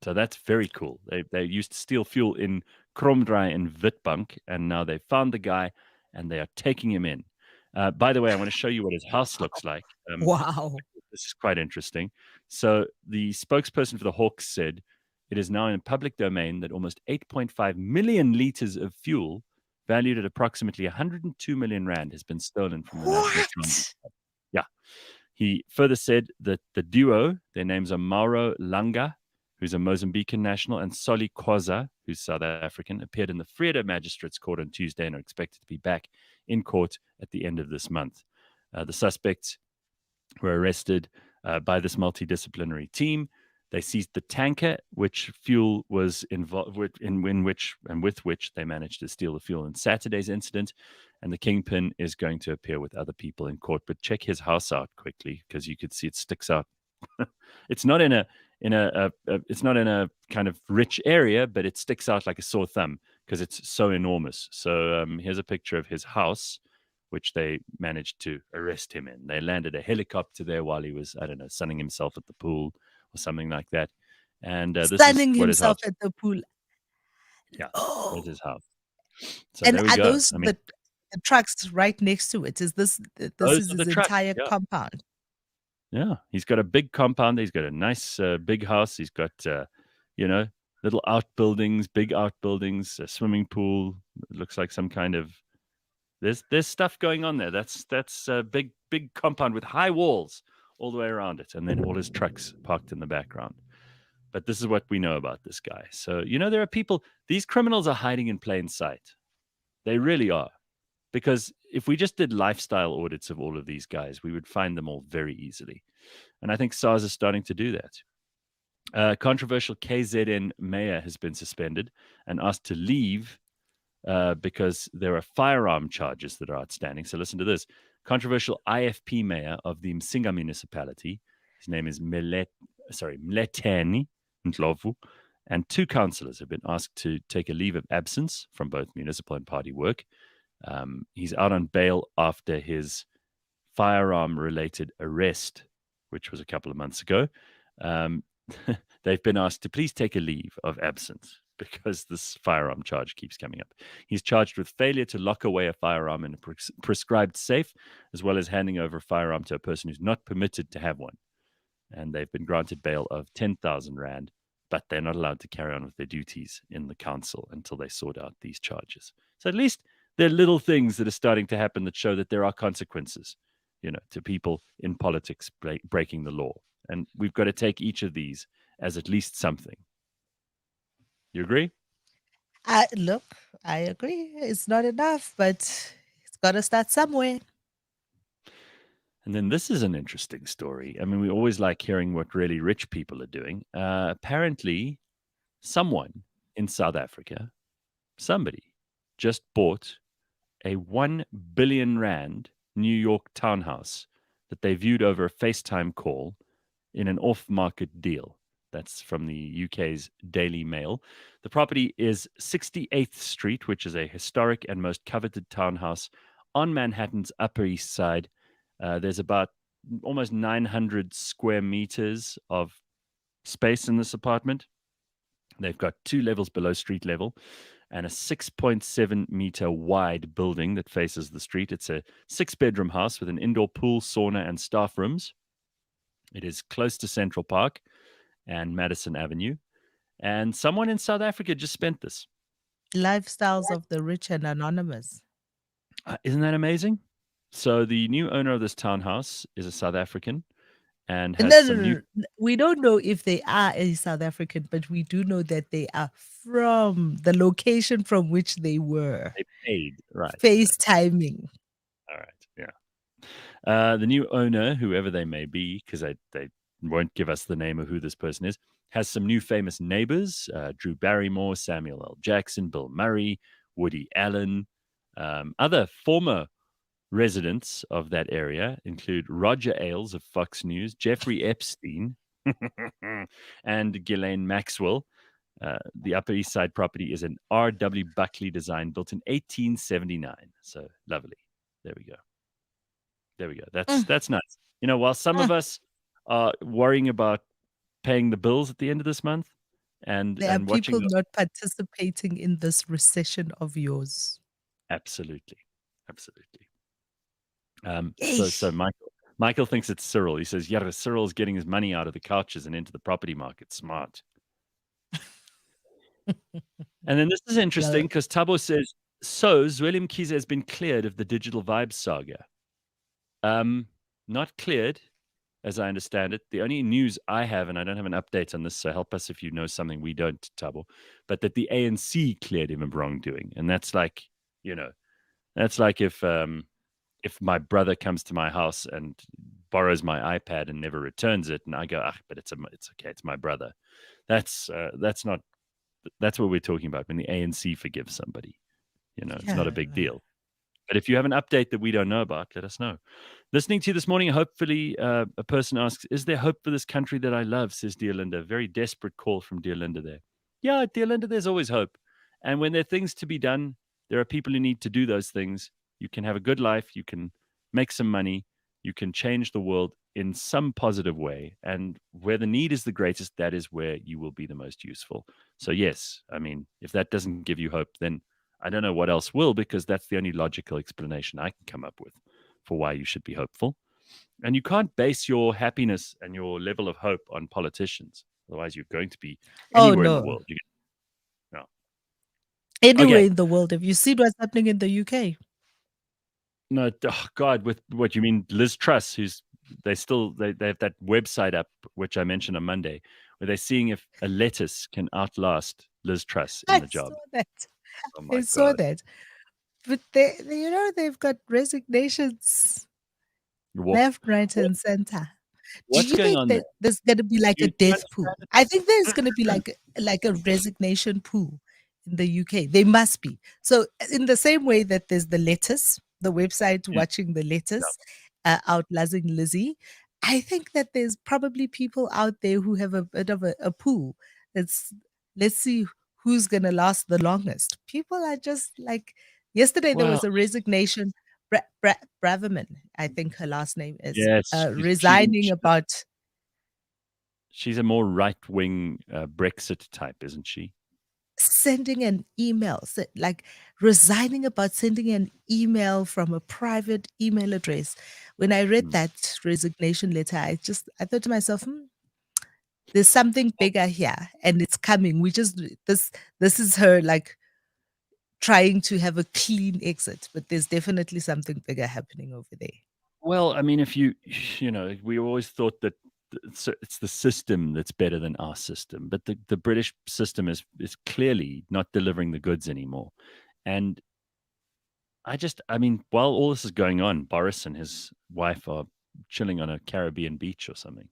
So that's very cool. They used to steal fuel in Kromdraai and Witbank, and now they found the guy, and they are taking him in. By the way, I want to show you what his house looks like. Wow. This is quite interesting. So the spokesperson for the Hawks said it is now in public domain that almost 8.5 million liters of fuel, valued at approximately 102 million rand, has been stolen from the National Transport. What? Yeah. He further said that the duo, their names are Mauro Langa, who's a Mozambican national, and Soli Kwaza, who's South African, appeared in the Vrede Magistrates Court on Tuesday and are expected to be back in court at the end of this month. The suspects were arrested by this multidisciplinary team. They seized the tanker, which fuel was involved with, with which they managed to steal the fuel in Saturday's incident. And the kingpin is going to appear with other people in court. But check his house out quickly, because you could see it sticks out. It's not in it's not in a kind of rich area, but it sticks out like a sore thumb because it's so enormous. So here's a picture of his house, which they managed to arrest him in. They landed a helicopter there while he was, I don't know, sunning himself at the pool or something like that. And this is Sunning what his house. himself at the pool. Yeah, there's Oh. his house. So And there we are go. those I mean, the trucks right next to it? Is this those is are his the trucks. entire Yeah. compound? Yeah, he's got a big compound. He's got a nice big house. He's got, little outbuildings, big outbuildings, a swimming pool. It looks like some kind of there's stuff going on there. That's a big compound with high walls all the way around it, and then all his trucks parked in the background. But this is what we know about this guy. So there are people. These criminals are hiding in plain sight. They really are. Because if we just did lifestyle audits of all of these guys, we would find them all very easily. And I think SARS is starting to do that. Controversial KZN mayor has been suspended and asked to leave because there are firearm charges that are outstanding. So listen to this. Controversial IFP mayor of the Msinga municipality, his name is Mleteni Ndlovu, and 2 councillors have been asked to take a leave of absence from both municipal and party work. He's out on bail after his firearm-related arrest, which was a couple of months ago. They've been asked to please take a leave of absence because this firearm charge keeps coming up. He's charged with failure to lock away a firearm in a prescribed safe, as well as handing over a firearm to a person who's not permitted to have one. And they've been granted bail of 10,000 rand, but they're not allowed to carry on with their duties in the council until they sort out these charges. So at least there are little things that are starting to happen that show that there are consequences, to people in politics breaking the law. And we've got to take each of these as at least something. You agree? Look, I agree. It's not enough, but it's got to start somewhere. And then this is an interesting story. I mean, we always like hearing what really rich people are doing. Apparently, someone in South Africa, somebody just bought a 1 billion rand New York townhouse that they viewed over a FaceTime call in an off-market deal. That's from the UK's Daily Mail. The property is 68th Street, which is a historic and most coveted townhouse on Manhattan's Upper East Side. There's about almost 900 square meters of space in this apartment. They've got 2 levels below street level and a 6.7 meter wide building that faces the street. It's a 6-bedroom house with an indoor pool, sauna, and staff rooms. It is close to Central Park and Madison Avenue. And someone in South Africa just spent this. Lifestyles of the rich and anonymous. Isn't that amazing? So the new owner of this townhouse is a South African and has No. We don't know if they are a South African, but we do know that they are from the location from which they were They paid, right? FaceTiming. All right, yeah. The new owner, whoever they may be, because they won't give us the name of who this person is, has some new famous neighbors: Drew Barrymore, Samuel L. Jackson, Bill Murray, Woody Allen. Other former residents of that area include Roger Ailes of Fox News, Jeffrey Epstein, and Ghislaine Maxwell. The Upper East Side property is an R.W. Buckley design built in 1879. So lovely. There we go. That's nice. While some of us are worrying about paying the bills at the end of this month, There are and watching people the not participating in this recession of yours. absolutely, absolutely. So Eish. Michael thinks it's Cyril. He says, "Yeah, Cyril's getting his money out of the couches and into the property market. Smart." And then this is interesting Well, because Tabo says, "So Zweli Mkhize has been cleared of the digital vibes saga." Not cleared, as I understand it. The only news I have, and I don't have an update on this, so help us if you know something we don't, Tabo, but that the ANC cleared him of wrongdoing, and that's like, you know, that's like if my brother comes to my house and borrows my iPad and never returns it, and I go, ah, but it's okay, it's my brother. That's not that's what we're talking about when the ANC forgives somebody. It's not a yeah. big deal. But if you have an update that we don't know about, let us know. Listening to you this morning, hopefully a person asks, is there hope for this country that I love, says Dear Linda. Very desperate call from Dear Linda there. Yeah, Dear Linda, there's always hope. And when there are things to be done, there are people who need to do those things. You can have a good life. You can make some money. You can change the world in some positive way. And where the need is the greatest, that is where you will be the most useful. So, yes, I mean, if that doesn't give you hope, then I don't know what else will, because that's the only logical explanation I can come up with for why you should be hopeful. And you can't base your happiness and your level of hope on politicians. Otherwise, you're going to be Oh anywhere in the no. world. No. Anywhere Okay. in the world, have you seen what's happening in the UK? No, oh God, with what you mean, Liz Truss, who's they have that website up, which I mentioned on Monday, where they're seeing if a lettuce can outlast Liz Truss in I the saw job. that. Oh I my saw God. that. But they've got resignations What, left, right, and center. Do what's you going think on there? that there's going to be like Do a you death pool? understand I think there's going to be like a resignation pool in the UK. They must be. So in the same way that there's the letters, the website it? watching the Yeah. letters, outlasting Lizzie. I think that there's probably people out there who have a bit of a pool. That's let's see who's going to last the longest. People are just like yesterday there Well, was a resignation. Braverman, I think her last name is, yes, resigning about she's a more right wing Brexit type, isn't she? sending an email, like resigning about sending an email from a private email address. When I read Hmm. that resignation letter, I thought to myself, there's something bigger here, and it's coming. We just this is her like trying to have a clean exit, but there's definitely something bigger happening over there. Well, I mean, if we always thought that it's the system that's better than our system, but the British system is clearly not delivering the goods anymore. And I mean, while all this is going on, Boris and his wife are chilling on a Caribbean beach or something.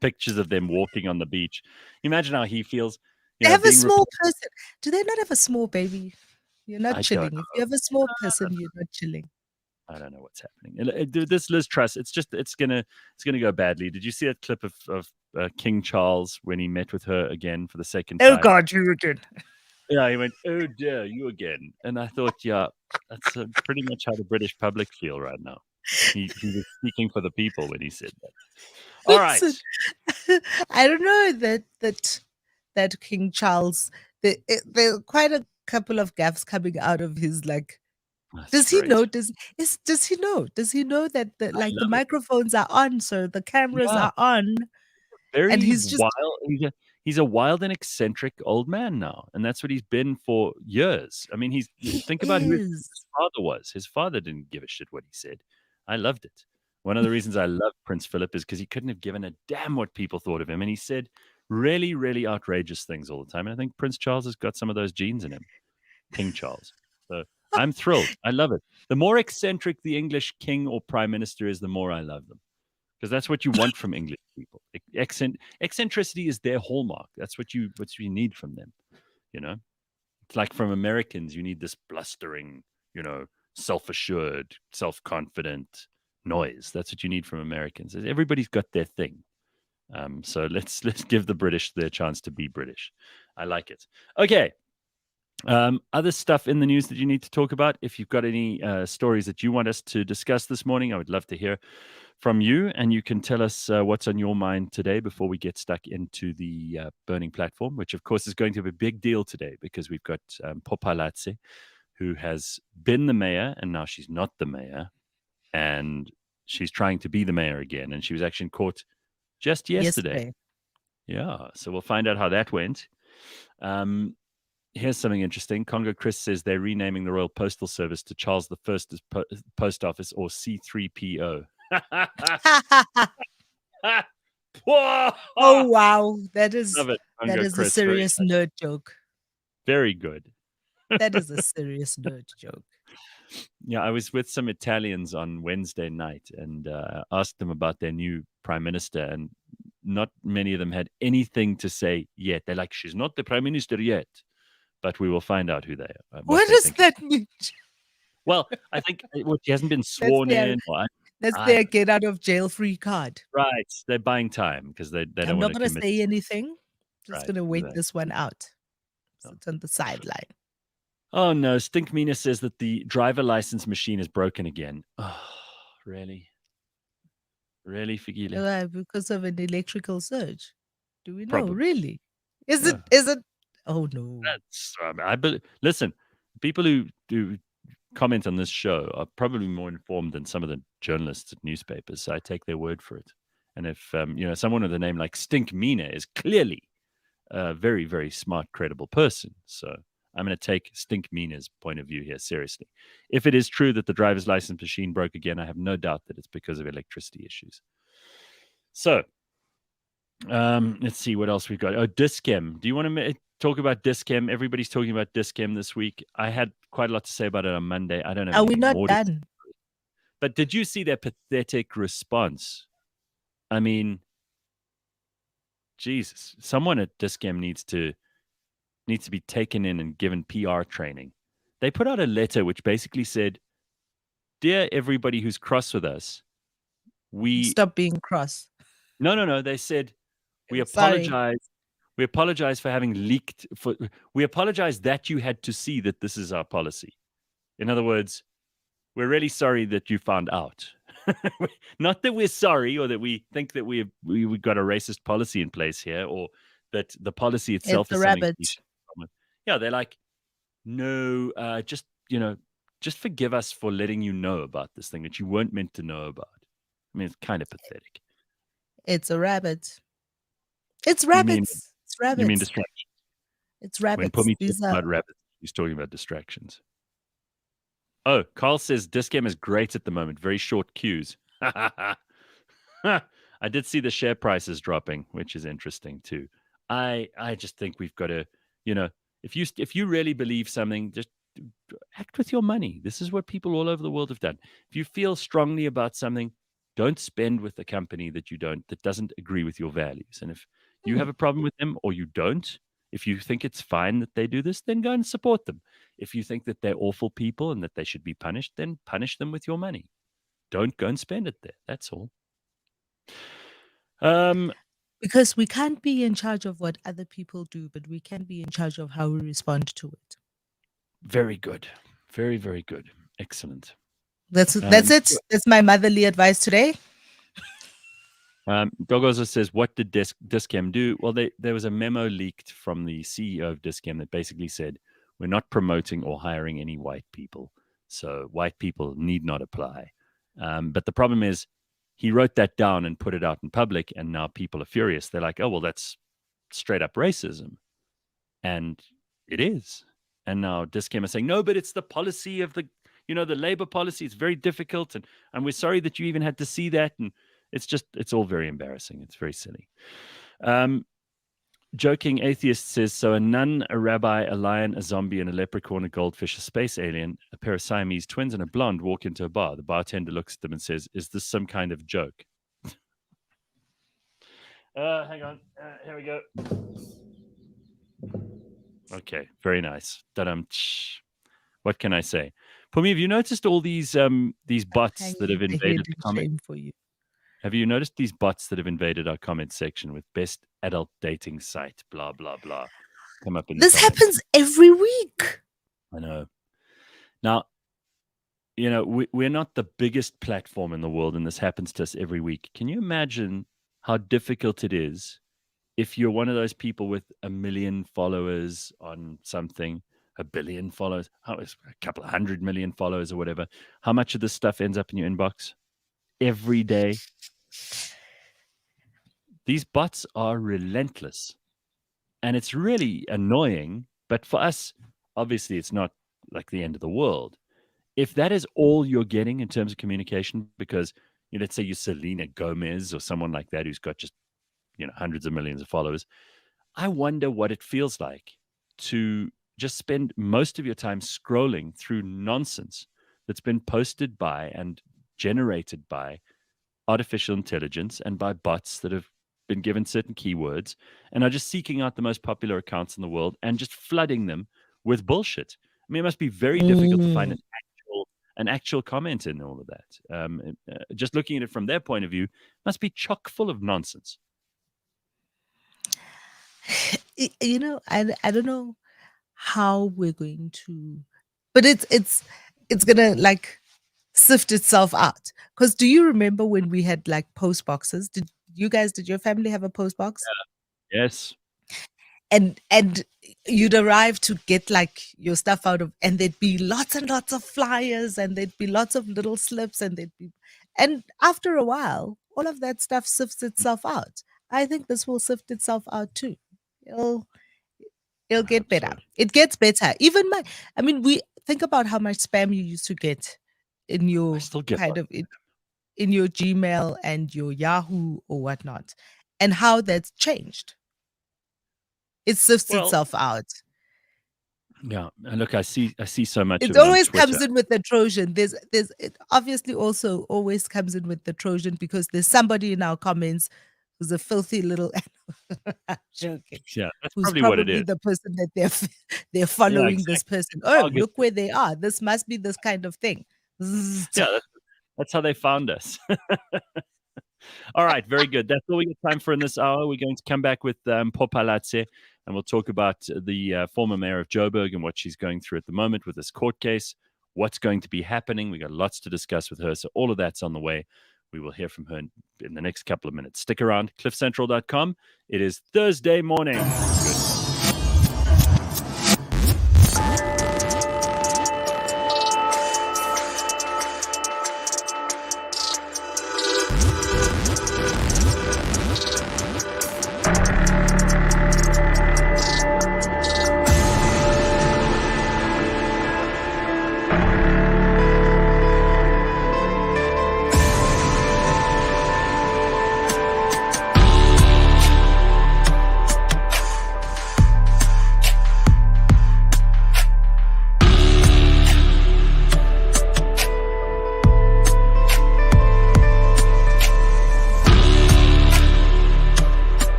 Pictures of them walking on the beach. Imagine how he feels, They have a being small reported. person. Do they not have a small baby? You're not I don't chilling. If you have a small person, you're not chilling. I don't know what's happening. And, this Liz Truss, it's gonna go badly. Did you see that clip of King Charles when he met with her again for the second Oh time? God, you again. Yeah, he went, "Oh dear, you again." And I thought, yeah, that's pretty much how the British public feel right now. He was speaking for the people when he said that. All right, Listen, I don't know that King Charles. There are quite a couple of gaffes coming out of his like. that's Does he great. know? Does he know? Does he know that I the love it. microphones are on, so the cameras Yeah, are on, and very he's just wild. He's a wild and eccentric old man now, and that's what he's been for years. I mean, he think about who his is. father was. His father didn't give a shit what he said. I loved it. One of the reasons I love Prince Philip is because he couldn't have given a damn what people thought of him, and he said really, really outrageous things all the time. And I think Prince Charles has got some of those genes in him, King Charles. So I'm thrilled. I love it. The more eccentric the English king or prime minister is, the more I love them, because that's what you want from English people. Eccentricity is their hallmark. That's what you need from them. You know, it's like from Americans, you need this blustering, self-assured, self-confident noise. That's what you need from Americans. Everybody's got their thing. So let's give the British their chance to be British. I like it. Okay, Other stuff in the news that you need to talk about. If you've got any stories that you want us to discuss this morning, I would love to hear from you. And you can tell us what's on your mind today before we get stuck into the burning platform, which, of course, is going to be a big deal today because we've got Mpho Phalatse, who has been the mayor and now she's not the mayor. And she's trying to be the mayor again. And she was actually in court just yesterday. Yeah. So we'll find out how that went. Here's something interesting. Congo Chris says they're renaming the Royal Postal Service to Charles I Post Office, or C3PO. Oh wow, that is Love it, that Congo is a Chris. serious nerd joke. Very good. That is a serious nerd joke. Yeah, I was with some Italians on Wednesday night and asked them about their new prime minister, and not many of them had anything to say yet. They're like, she's not the prime minister yet, but we will find out who they are. What they does think. that mean? Well, I think she hasn't been sworn in. That's their get out of jail free card. Right. They're buying time because they don't want to commit. I'm not going to say anything. Just Right, going to wait exactly. this one out. Sit on the sideline. Oh, no. Stink Mina says that the driver license machine is broken again. Oh, really? Really, Figile? Because of an electrical surge. Do we know? Probably. Really? Is it? Oh, no. Listen, people who do comment on this show are probably more informed than some of the journalists at newspapers. So I take their word for it. And if, someone with a name like Stink Mina is clearly a very, very smart, credible person. So I'm going to take Stink Mina's point of view here seriously. If it is true that the driver's license machine broke again, I have no doubt that it's because of electricity issues. So let's see what else we've got. Oh, Dischem. Do you want to talk about Dischem? Everybody's talking about Dischem this week. I had quite a lot to say about it on Monday. I don't know. Are we not done? But did you see their pathetic response? I mean, Jesus, someone at Dischem needs to be taken in and given PR training. They put out a letter which basically said, "Dear everybody who's cross with us, we stop being cross." No. They said, "We apologize. We apologize for having leaked. We apologize that you had to see that this is our policy. In other words, we're really sorry that you found out. Not that we're sorry or that we think that we got a racist policy in place here, or that the policy itself is something." Yeah, they're like, no, just forgive us for letting you know about this thing that you weren't meant to know about. I mean, it's kind of pathetic. It's a rabbit. It's rabbits. It's rabbits. You mean distractions? It's rabbits. When Phumi talks about rabbits, he's talking about distractions. Oh, Carl says Dischem is great at the moment. Very short queues. I did see the share prices dropping, which is interesting too. I just think we've got to, if you really believe something, just act with your money. This is what people all over the world have done. If you feel strongly about something, don't spend with a company that doesn't agree with your values. And if you have a problem with them or you don't, if you think it's fine that they do this, then go and support them. If you think that they're awful people and that they should be punished, then punish them with your money. Don't go and spend it there. That's all. Because we can't be in charge of what other people do, but we can be in charge of how we respond to it. Very good. Very, very good. Excellent. That's it. That's my motherly advice today. Dogozo says, what did Dischem do? Well, there was a memo leaked from the CEO of Dischem that basically said, we're not promoting or hiring any white people. So white people need not apply. But the problem is he wrote that down and put it out in public, and now people are furious. They're like, oh, well, that's straight up racism. And it is. And now Dischem is saying, no, but it's the policy of the labor policy. It's very difficult. And we're sorry that you even had to see that. And it's all very embarrassing. It's very silly. Joking atheist says, so a nun, a rabbi, a lion, a zombie, and a leprechaun, a goldfish, a space alien, a pair of Siamese twins, and a blonde walk into a bar. The bartender looks at them and says, is this some kind of joke? Hang on. Here we go. Okay, very nice. What can I say? Phumi, have you noticed all these bots that have invaded the comment? For you. Have you noticed these bots that have invaded our comment section with best adult dating site, blah, blah, blah? come up in the This comments. happens every week. I know. Now, we're not the biggest platform in the world, and this happens to us every week. Can you imagine how difficult it is if you're one of those people with 1 million followers on something, 1 billion followers, it's a couple of 100 million followers or whatever? How much of this stuff ends up in your inbox every day? These bots are relentless, and it's really annoying. But for us, obviously, it's not like the end of the world. If that is all you're getting in terms of communication, because let's say you're Selena Gomez or someone like that who's got just hundreds of millions of followers, I wonder what it feels like to just spend most of your time scrolling through nonsense that's been posted by and generated by artificial intelligence and by bots that have been given certain keywords and are just seeking out the most popular accounts in the world and just flooding them with bullshit. I mean, it must be very difficult to find an actual comment in all of that. Just looking at it from their point of view, must be chock full of nonsense. I don't know how we're going to, but it's gonna like sift itself out. Because do you remember when we had like post boxes? Did your family have a post box? Yes. And you'd arrive to get like your stuff out of, and there'd be lots and lots of flyers, and there'd be lots of little slips, and after a while, all of that stuff sifts itself out. I think this will sift itself out too. It'll get better. It gets better. Even we think about how much spam you used to get in your in your Gmail and your Yahoo or whatnot, and how that's changed. It sifts itself out. Yeah, and look, I see so much. It always comes in with the Trojan. It obviously also always comes in with the Trojan because there's somebody in our comments who's a filthy little. I'm joking. Yeah, that's who's probably what it is. The person that they're following. Exactly. This person. Oh, look where they are. This must be this kind of thing. Yeah, that's how they found us. All right, very good. That's all we got time for in this hour. We're going to come back with Mpho Phalatse, and we'll talk about the former mayor of Joburg and what she's going through at the moment with this court case, what's going to be happening. We got lots to discuss with her, so all of that's on the way. We will hear from her in the next couple of minutes. Stick around, cliffcentral.com. It is Thursday morning. Good.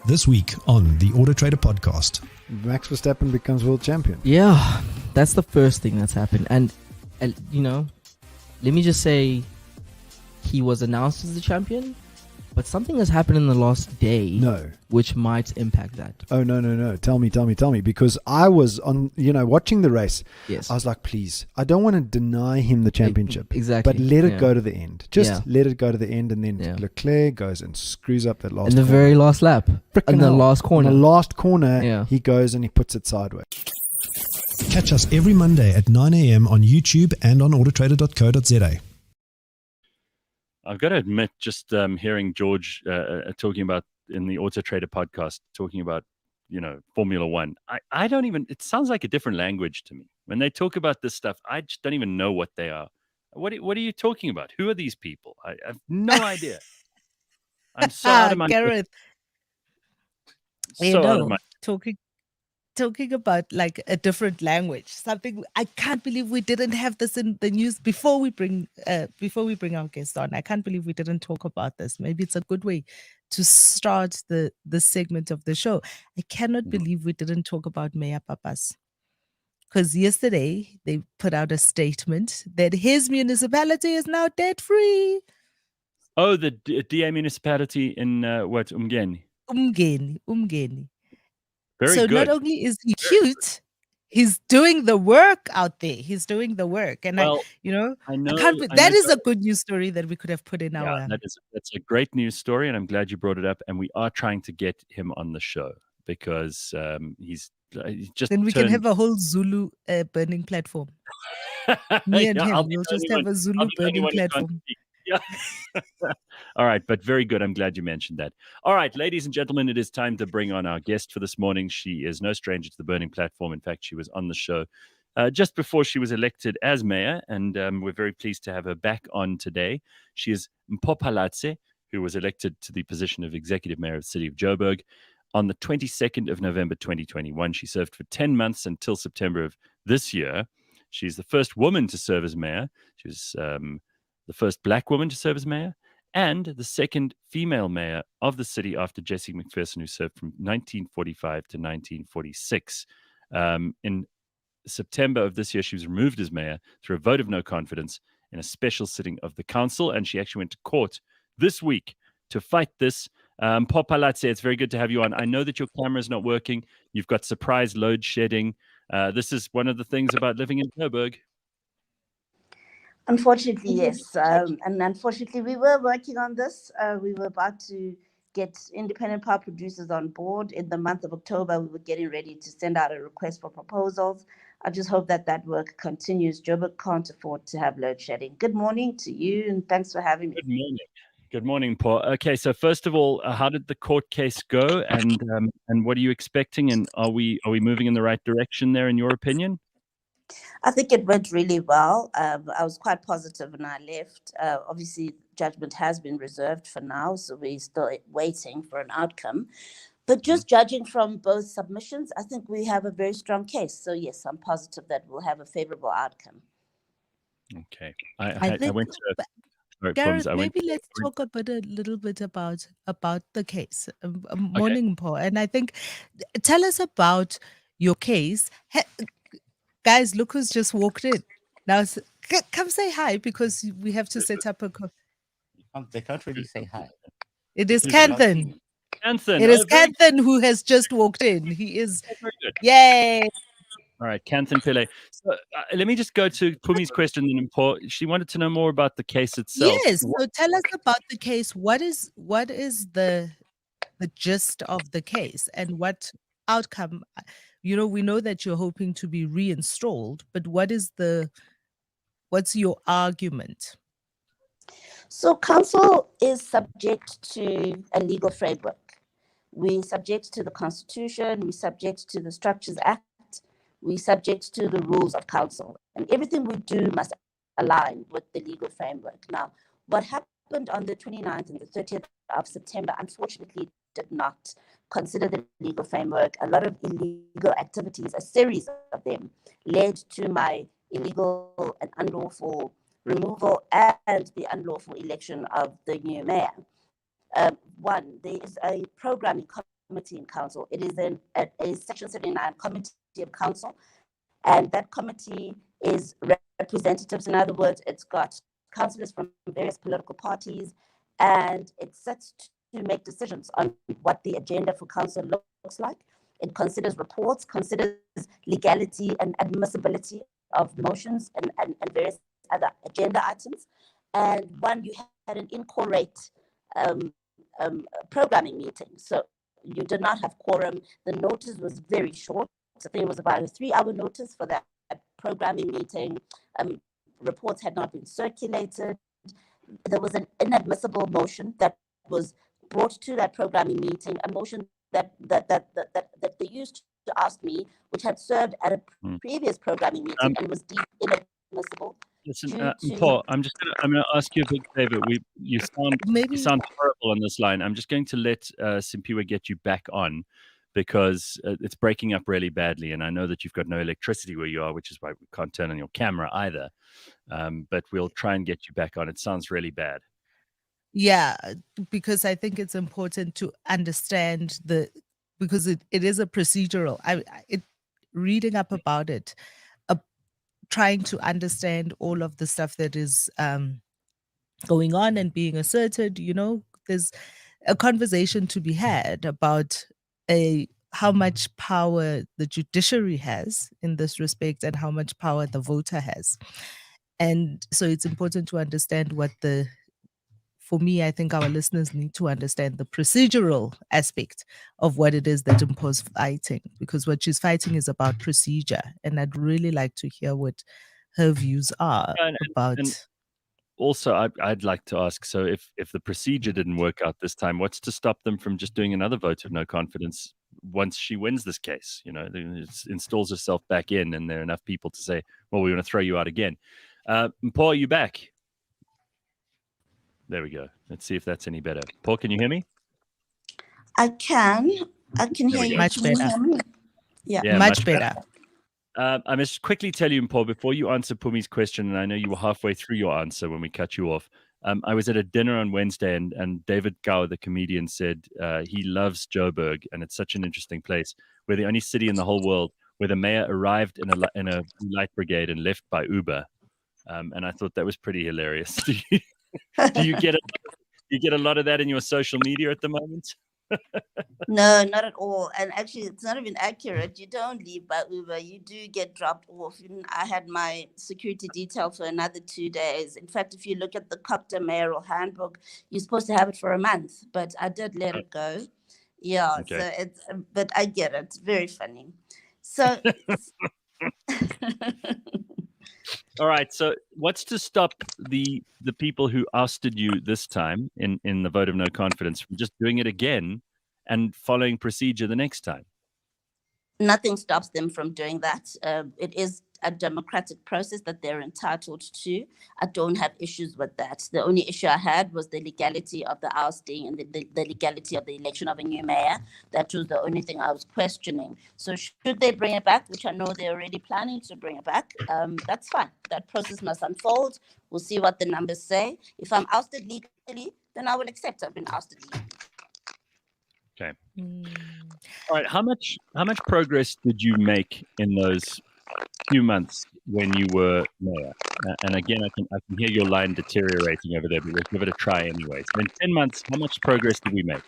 This week on the Auto Trader podcast. Max Verstappen becomes world champion. Yeah, that's the first thing that's happened. And you know, let me just say, he was announced as the champion, but something has happened in the last day. No. Which might impact that. Oh, no. Tell me. Because I was on, watching the race. Yes. I was like, please, I don't want to deny him the championship. Exactly. But let it go to the end. Just let it go to the end. And then Leclerc goes and screws up that last in the corner. very last lap. In the last corner. In the last corner, he goes and he puts it sideways. Catch us every Monday at 9 a.m. on YouTube and on autotrader.co.za. I've got to admit, just hearing George talking about in the Auto Trader podcast, talking about, Formula One, I don't even, it sounds like a different language to me. When they talk about this stuff, I just don't even know what they are. What are you talking about? Who are these people? I have no idea. I'm so out of my Gareth, talking about like a different language, something I can't believe we didn't have this in the news before we bring our guest on. I can't believe we didn't talk about this. Maybe it's a good way to start the segment of the show. I cannot believe we didn't talk about Mayor Papas, because yesterday they put out a statement that his municipality is now debt free. Oh, the DA municipality in Umgeni. Umgeni. Very so good. Not only is he cute, he's doing the work out there. He's doing the work. And I know that is a good news story that we could have put in our... That's a great news story, and I'm glad you brought it up. And we are trying to get him on the show because he's just... Then we can have a whole Zulu burning platform. Me and him, we'll just have a Zulu burning platform. Yeah. All right, but very good. I'm glad you mentioned that. All right, ladies and gentlemen, it is time to bring on our guest for this morning. She is no stranger to the burning platform. In fact, she was on the show just before she was elected as mayor, and we're very pleased to have her back on today. She is Mpho Phalatse, who was elected to the position of executive mayor of the city of Joburg on the 22nd of November 2021. She served for 10 months until September of this year. She's the first woman to serve as mayor. She was the first black woman to serve as mayor, and the second female mayor of the city after Jessie McPherson, who served from 1945 to 1946. In September of this year, she was removed as mayor through a vote of no confidence in a special sitting of the council, and she actually went to court this week to fight this. Mpho Phalatse, it's very good to have you on. I know that your camera is not working. You've got surprise load shedding. This is one of the things about living in Joburg. Unfortunately, yes. And unfortunately, we were working on this. We were about to get independent power producers on board. In the month of October, we were getting ready to send out a request for proposals. I just hope that work continues. Joburg can't afford to have load shedding. Good morning to you, and thanks for having me. Good morning. Good morning, Paul. Okay, so first of all, how did the court case go, and what are you expecting, and are we moving in the right direction there, in your opinion? I think it went really well. I was quite positive when I left. Obviously, judgment has been reserved for now, so we're still waiting for an outcome. But just judging from both submissions, I think we have a very strong case. So yes, I'm positive that we'll have a favorable outcome. Okay. I went to... Gareth, maybe let's talk a little bit about the case. Morning, Mpho. And I think, tell us about your case. Guys, look who's just walked in. Now, come say hi, because we have to set up a... They can't really say hi. It is Kanthan. It is Kanthan who has just walked in. He is... Very good. Yay! All right, Kanthan Pillay. So let me just go to Phumi's question. Then she wanted to know more about the case itself. Yes, so tell us about the case. What is the gist of the case, and what outcome? We know that you're hoping to be reinstalled, but what's your argument? So council is subject to a legal framework. We're subject to the Constitution, we're subject to the Structures Act, we're subject to the rules of council, and everything we do must align with the legal framework. Now, what happened on the 29th and the 30th of September, unfortunately, did not consider the legal framework. A lot of illegal activities, a series of them, led to my illegal and unlawful removal and the unlawful election of the new mayor. One, there is a program in committee in council. It is a Section 79 committee of council, and that committee is representatives. In other words, it's got councillors from various political parties, and it sets to make decisions on what the agenda for council looks like. It considers reports, considers legality and admissibility of motions and various other agenda items. And you had an in-court programming meeting. So you did not have quorum. The notice was very short. I think it was about a 3-hour notice for that programming meeting. Reports had not been circulated. There was an inadmissible motion that was brought to that programming meeting, a motion that they used to ask me, which had served at a previous programming meeting and was deemed inadmissible. Listen, Mpho, I'm going to ask you a big favor. You sound horrible on this line. I'm just going to let Simphiwe get you back on, because it's breaking up really badly, and I know that you've got no electricity where you are, which is why we can't turn on your camera either. But we'll try and get you back on. It sounds really bad. Yeah, because I think it's important to understand because it is a procedural. Reading up about it, trying to understand all of the stuff that is going on and being asserted. There's a conversation to be had about how much power the judiciary has in this respect and how much power the voter has. And so it's important to understand for me, I think our listeners need to understand the procedural aspect of what it is that Mpho's fighting, because what she's fighting is about procedure. And I'd really like to hear what her views are about. And also, I'd like to ask, so if the procedure didn't work out this time, what's to stop them from just doing another vote of no confidence once she wins this case? It installs herself back in, and there are enough people to say, well, we want to throw you out again. Mpho, are you back? There we go. Let's see if that's any better. Mpho, can you hear me? I can hear you. Much better. Yeah, much better. I must quickly tell you, Mpho, before you answer Pumi's question, and I know you were halfway through your answer when we cut you off. I was at a dinner on Wednesday, and David Gao, the comedian, said he loves Joburg, and it's such an interesting place. We're the only city in the whole world where the mayor arrived in a light brigade and left by Uber. And I thought that was pretty hilarious. Do you get a lot of that in your social media at the moment? No, not at all. And actually, it's not even accurate. You don't leave by Uber. You do get dropped off. I had my security detail for another 2 days. In fact, if you look at the Copter mayoral handbook, you're supposed to have it for a month, but I did let it go. Yeah, okay. But I get it. It's very funny. So... All right. So what's to stop the people who ousted you this time in the vote of no confidence from just doing it again and following procedure the next time? Nothing stops them from doing that. It is a democratic process that they're entitled to. I don't have issues with that. The only issue I had was the legality of the ousting and the legality of the election of a new mayor. That was the only thing I was questioning. So should they bring it back, which I know they're already planning to bring it back, that's fine. That process must unfold. We'll see what the numbers say. If I'm ousted legally, then I will accept I've been ousted legally. Okay. All right. How much progress did you make in those few months when you were mayor? And again, I can hear your line deteriorating over there, but we'll give it a try anyway. So in 10 months, how much progress did we make?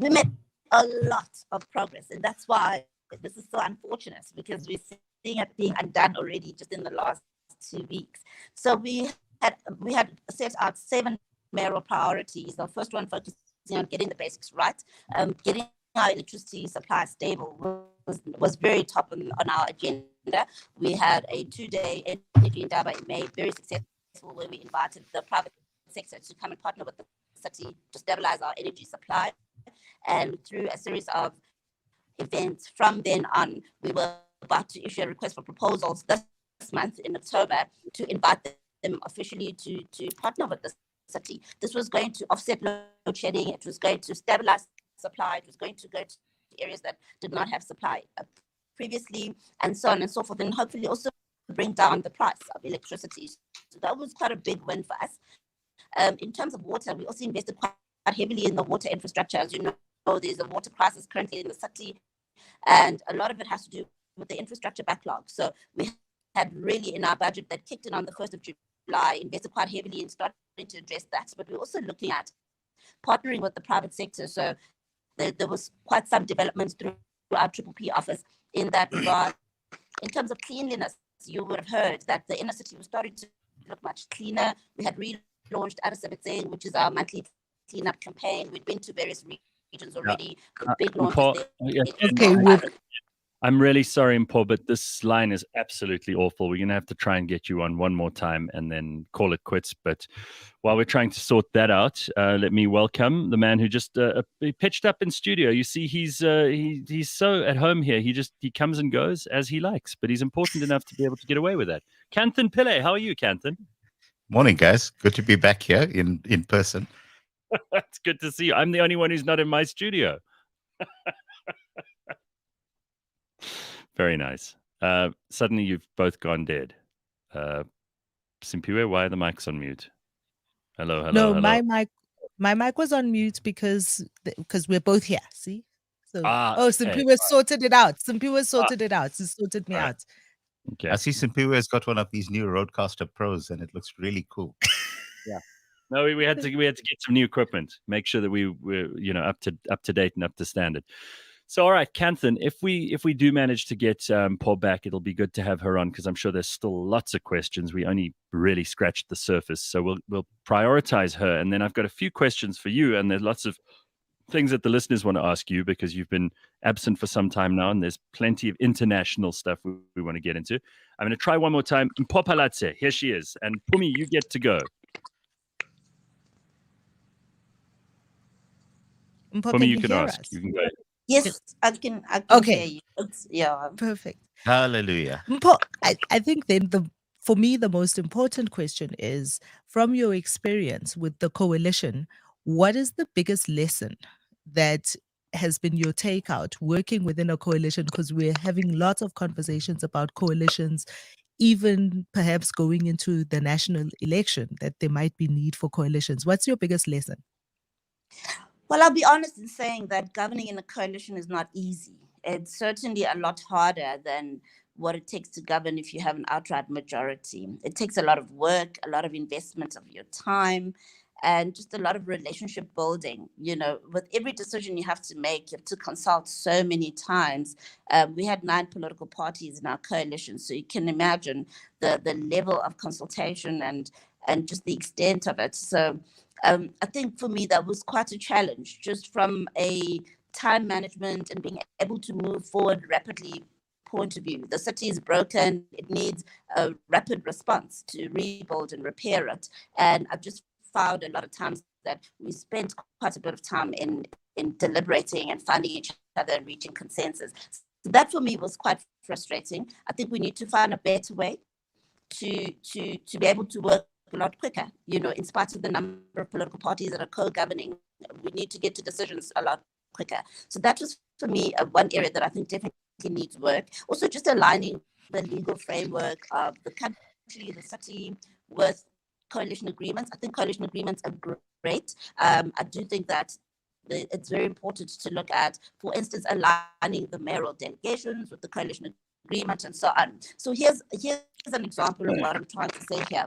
We made a lot of progress, and that's why this is so unfortunate, because we're seeing it being undone already just in the last 2 weeks. So we had set out 7 mayoral priorities. The first one focusing on getting the basics right, getting our electricity supply stable was very top on our agenda. We had a 2-day energy indaba in May, very successful, where we invited the private sector to come and partner with the city to stabilize our energy supply. And through a series of events from then on, we were about to issue a request for proposals this month in October to invite them officially to partner with the city. This was going to offset load shedding. It was going to stabilize supply. It was going to go to areas that did not have supply previously, and so on and so forth, and hopefully also bring down the price of electricity. So that was quite a big win for us. In terms of water, we also invested quite heavily in the water infrastructure. As you know, there's a water crisis currently in the city, and a lot of it has to do with the infrastructure backlog. So we had really in our budget that kicked in on the 1st of July, invested quite heavily in starting to address that. But we're also looking at partnering with the private sector. So there was quite some developments through our PPP office in that regard. In terms of cleanliness, you would have heard that the inner city was starting to look much cleaner. We had relaunched Arasabetseng, which is our monthly cleanup campaign. We'd been to various regions already. Big launches there. Okay, I'm really sorry, Mpho, but this line is absolutely awful. We're going to have to try and get you on one more time and then call it quits. But while we're trying to sort that out, let me welcome the man who just he pitched up in studio. You see, he's so at home here. He comes and goes as he likes, but he's important enough to be able to get away with that. Kanthan Pillay, how are you, Kanthan? Morning, guys. Good to be back here in person. It's good to see you. I'm the only one who's not in my studio. Very nice. Suddenly you've both gone dead. Simphiwe, why are the mics on mute? Hello. No, my mic was on mute because we're both here. See, so Simphiwe sorted it out. Simphiwe sorted it out. He sorted me out. Okay. I see Simphiwe has got one of these new Roadcaster Pros, and it looks really cool. Yeah. No, we had to get some new equipment. Make sure that we're up to date and up to standard. So, all right, Kanthan, if we do manage to get Mpho back, it'll be good to have her on because I'm sure there's still lots of questions. We only really scratched the surface, so we'll prioritize her, and then I've got a few questions for you, and there's lots of things that the listeners want to ask you because you've been absent for some time now, and there's plenty of international stuff we want to get into. I'm going to try one more time. Mpho Phalatse, here she is, and Phumi, you get to go. Phumi, you can ask. You can go. Yes, I can hear you. Perfect. Hallelujah. Mpho, I think then for me, the most important question is, from your experience with the coalition, what is the biggest lesson that has been your takeout working within a coalition? Because we're having lots of conversations about coalitions, even perhaps going into the national election, that there might be need for coalitions. What's your biggest lesson? Well, I'll be honest in saying that governing in a coalition is not easy. It's certainly a lot harder than what it takes to govern if you have an outright majority. It takes a lot of work, a lot of investment of your time, and just a lot of relationship building. With every decision you have to make, you have to consult so many times. We had 9 political parties in our coalition, so you can imagine the level of consultation and just the extent of it. So I think for me, that was quite a challenge, just from a time management and being able to move forward rapidly point of view. The city is broken. It needs a rapid response to rebuild and repair it. And I've just found a lot of times that we spent quite a bit of time in deliberating and finding each other and reaching consensus. So that for me was quite frustrating. I think we need to find a better way to be able to work a lot quicker. In spite of the number of political parties that are co-governing, we need to get to decisions a lot quicker. So that was, for me, one area that I think definitely needs work. Also, just aligning the legal framework of the country, the city, with coalition agreements. I think coalition agreements are great. I do think that it's very important to look at, for instance, aligning the mayoral delegations with the coalition agreement and so on. So here's an example of what I'm trying to say here.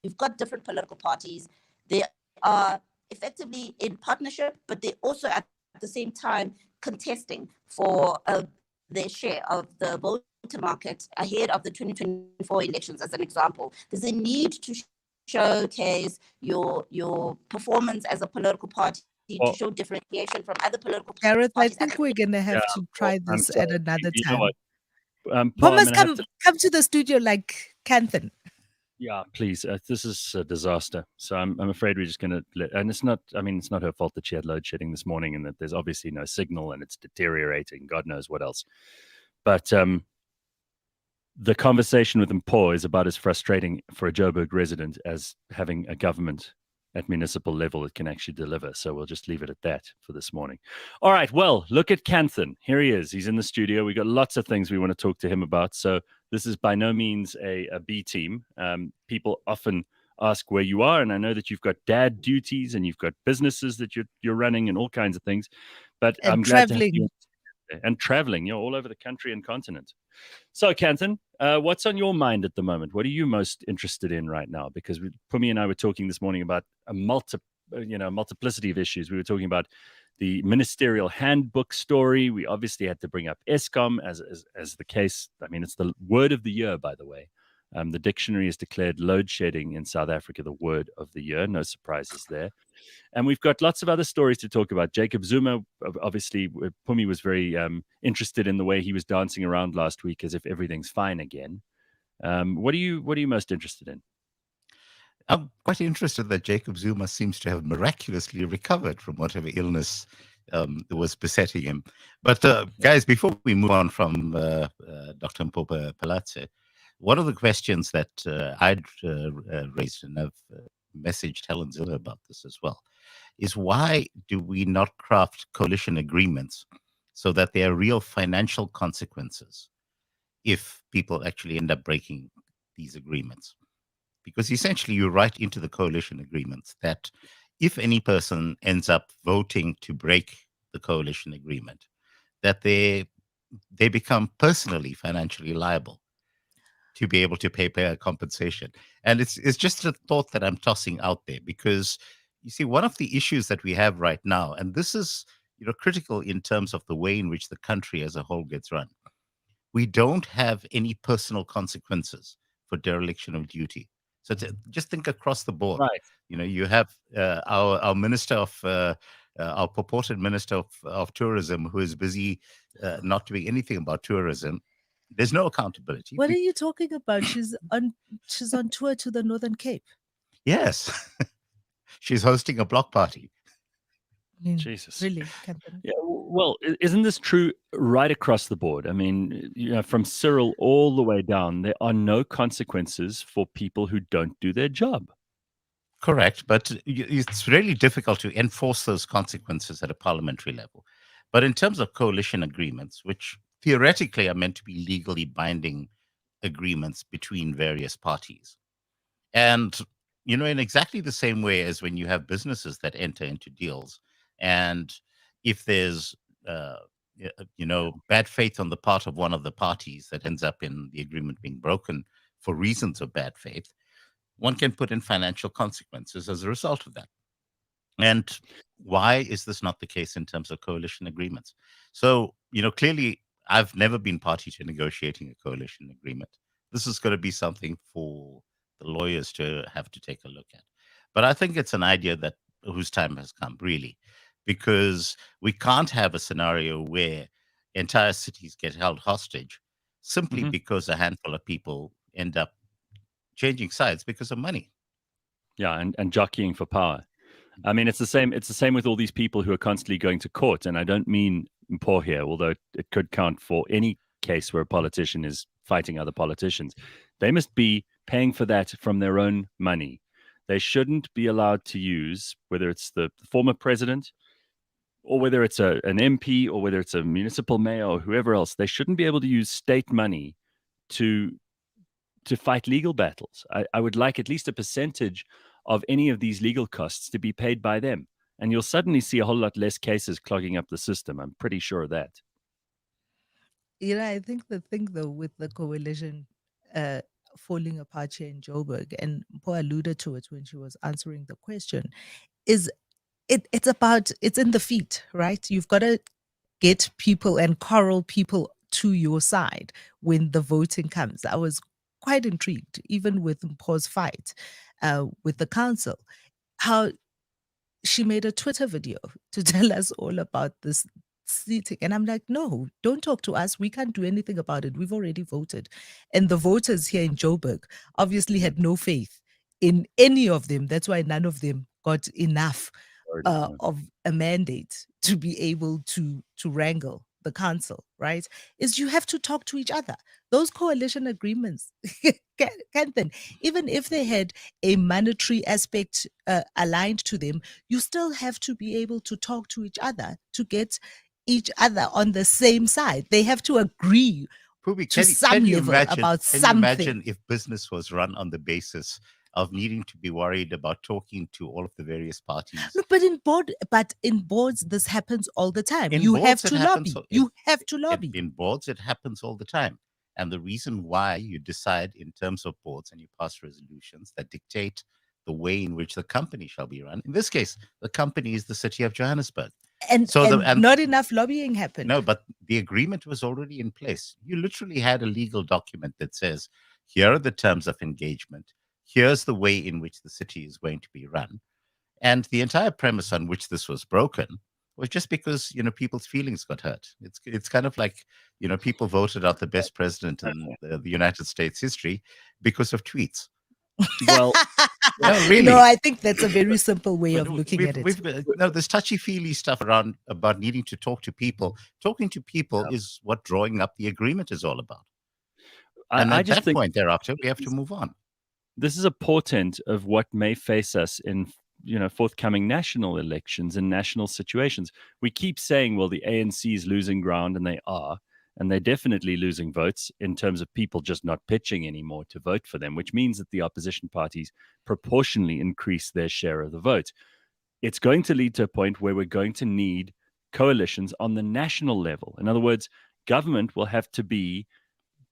You've got different political parties. They are effectively in partnership, but they also at the same time contesting for their share of the voter market ahead of the 2024 elections, as an example. There's a need to showcase your performance as a political party, to show differentiation from other political Gareth, parties. I think we're going to have to try this at another time. Thomas, come to the studio like Kanthan. Yeah, please. This is a disaster. So I'm afraid we're just going to let. And it's not her fault that she had load shedding this morning, and that there's obviously no signal, and it's deteriorating. God knows what else. But the conversation with Mpho is about as frustrating for a Joburg resident as having a government at municipal level that can actually deliver. So we'll just leave it at that for this morning. All right. Well, look at Kanthan. Here he is. He's in the studio. We got lots of things we want to talk to him about. So this is by no means a B team. People often ask where you are, and I know that you've got dad duties and you've got businesses that you're running and all kinds of things. But And I'm glad to have traveling. you there. And traveling, you know, all over the country and continent. So, Kanthan, what's on your mind at the moment? What are you most interested in right now? Because Phumi and I were talking this morning about a multiplicity of issues. We were talking about the ministerial handbook story. We obviously had to bring up ESCOM as the case. I mean, it's the word of the year, by the way. The dictionary has declared load shedding in South Africa the word of the year. No surprises there. And we've got lots of other stories to talk about. Jacob Zuma, obviously, Phumi was very interested in the way he was dancing around last week as if everything's fine again. What are you most interested in? I'm quite interested that Jacob Zuma seems to have miraculously recovered from whatever illness was besetting him. But guys, before we move on from Dr. Mpho Phalatse, one of the questions that I'd raised, and I've messaged Helen Ziller about this as well, is why do we not craft coalition agreements so that there are real financial consequences if people actually end up breaking these agreements? Because essentially you write into the coalition agreements that if any person ends up voting to break the coalition agreement, that they become personally financially liable to be able to pay a compensation. And it's just a thought that I'm tossing out there, because you see, one of the issues that we have right now, and this is critical in terms of the way in which the country as a whole gets run, we don't have any personal consequences for dereliction of duty. So just think across the board. Right. You have our minister of our purported minister of tourism, who is busy not doing anything about tourism. There's no accountability. What are you talking about? She's on tour to the Northern Cape. Yes. She's hosting a block party. I mean, Jesus. Really? Kanthan? Yeah, well, isn't this true right across the board? I mean, from Cyril all the way down, there are no consequences for people who don't do their job. Correct, but it's really difficult to enforce those consequences at a parliamentary level. But in terms of coalition agreements, which theoretically are meant to be legally binding agreements between various parties, and in exactly the same way as when you have businesses that enter into deals, and if there's bad faith on the part of one of the parties that ends up in the agreement being broken for reasons of bad faith, one can put in financial consequences as a result of that. And why is this not the case in terms of coalition agreements? So, clearly, I've never been party to negotiating a coalition agreement. This is going to be something for the lawyers to have to take a look at. But I think it's an idea whose time has come, really, because we can't have a scenario where entire cities get held hostage simply because a handful of people end up changing sides because of money. Yeah, and jockeying for power. I mean, it's the same with all these people who are constantly going to court. And I don't mean Mpho here, although it could count for any case where a politician is fighting other politicians. They must be paying for that from their own money. They shouldn't be allowed to use, whether it's the former president or whether it's an MP or whether it's a municipal mayor or whoever else, they shouldn't be able to use state money to fight legal battles. I would like at least a percentage of any of these legal costs to be paid by them. And you'll suddenly see a whole lot less cases clogging up the system. I'm pretty sure of that. I think the thing, though, with the coalition falling apart here in Joburg, and Mpho alluded to it when she was answering the question, is it's in the feet, right? You've got to get people and corral people to your side when the voting comes. I was quite intrigued, even with Mpho's fight with the council, how she made a Twitter video to tell us all about this seating. And I'm like, no, don't talk to us. We can't do anything about it. We've already voted. And the voters here in Joburg obviously had no faith in any of them. That's why none of them got enough of a mandate to be able to wrangle the council, right? Is you have to talk to each other. Those coalition agreements, Kanthan, even if they had a monetary aspect aligned to them, you still have to be able to talk to each other to get each other on the same side. They have to agree Phumi, to some level about something. Can you imagine if business was run on the basis of needing to be worried about talking to all of the various parties. Look, but in boards, this happens all the time. In You boards, have it to happens lobby. all- You have to lobby. In boards, it happens all the time. And the reason why you decide in terms of boards and you pass resolutions that dictate the way in which the company shall be run. In this case, the company is the city of Johannesburg. And, So not enough lobbying happened. No, but the agreement was already in place. You literally had a legal document that says, here are the terms of engagement. Here's the way in which the city is going to be run. And the entire premise on which this was broken was just because, people's feelings got hurt. It's kind of like, people voted out the best president in the United States history because of tweets. Well, No, really. No, I think that's a very simple way of looking at it. No, this touchy-feely stuff around about needing to talk to people. Talking to people is what drawing up the agreement is all about. And I at just that think point thereafter, we have to move on. this is a portent of what may face us in forthcoming national elections and national situations. We keep saying, well, the ANC is losing ground, and they are. And they're definitely losing votes in terms of people just not pitching anymore to vote for them, which means that the opposition parties proportionally increase their share of the vote. It's going to lead to a point where we're going to need coalitions on the national level. In other words, government will have to be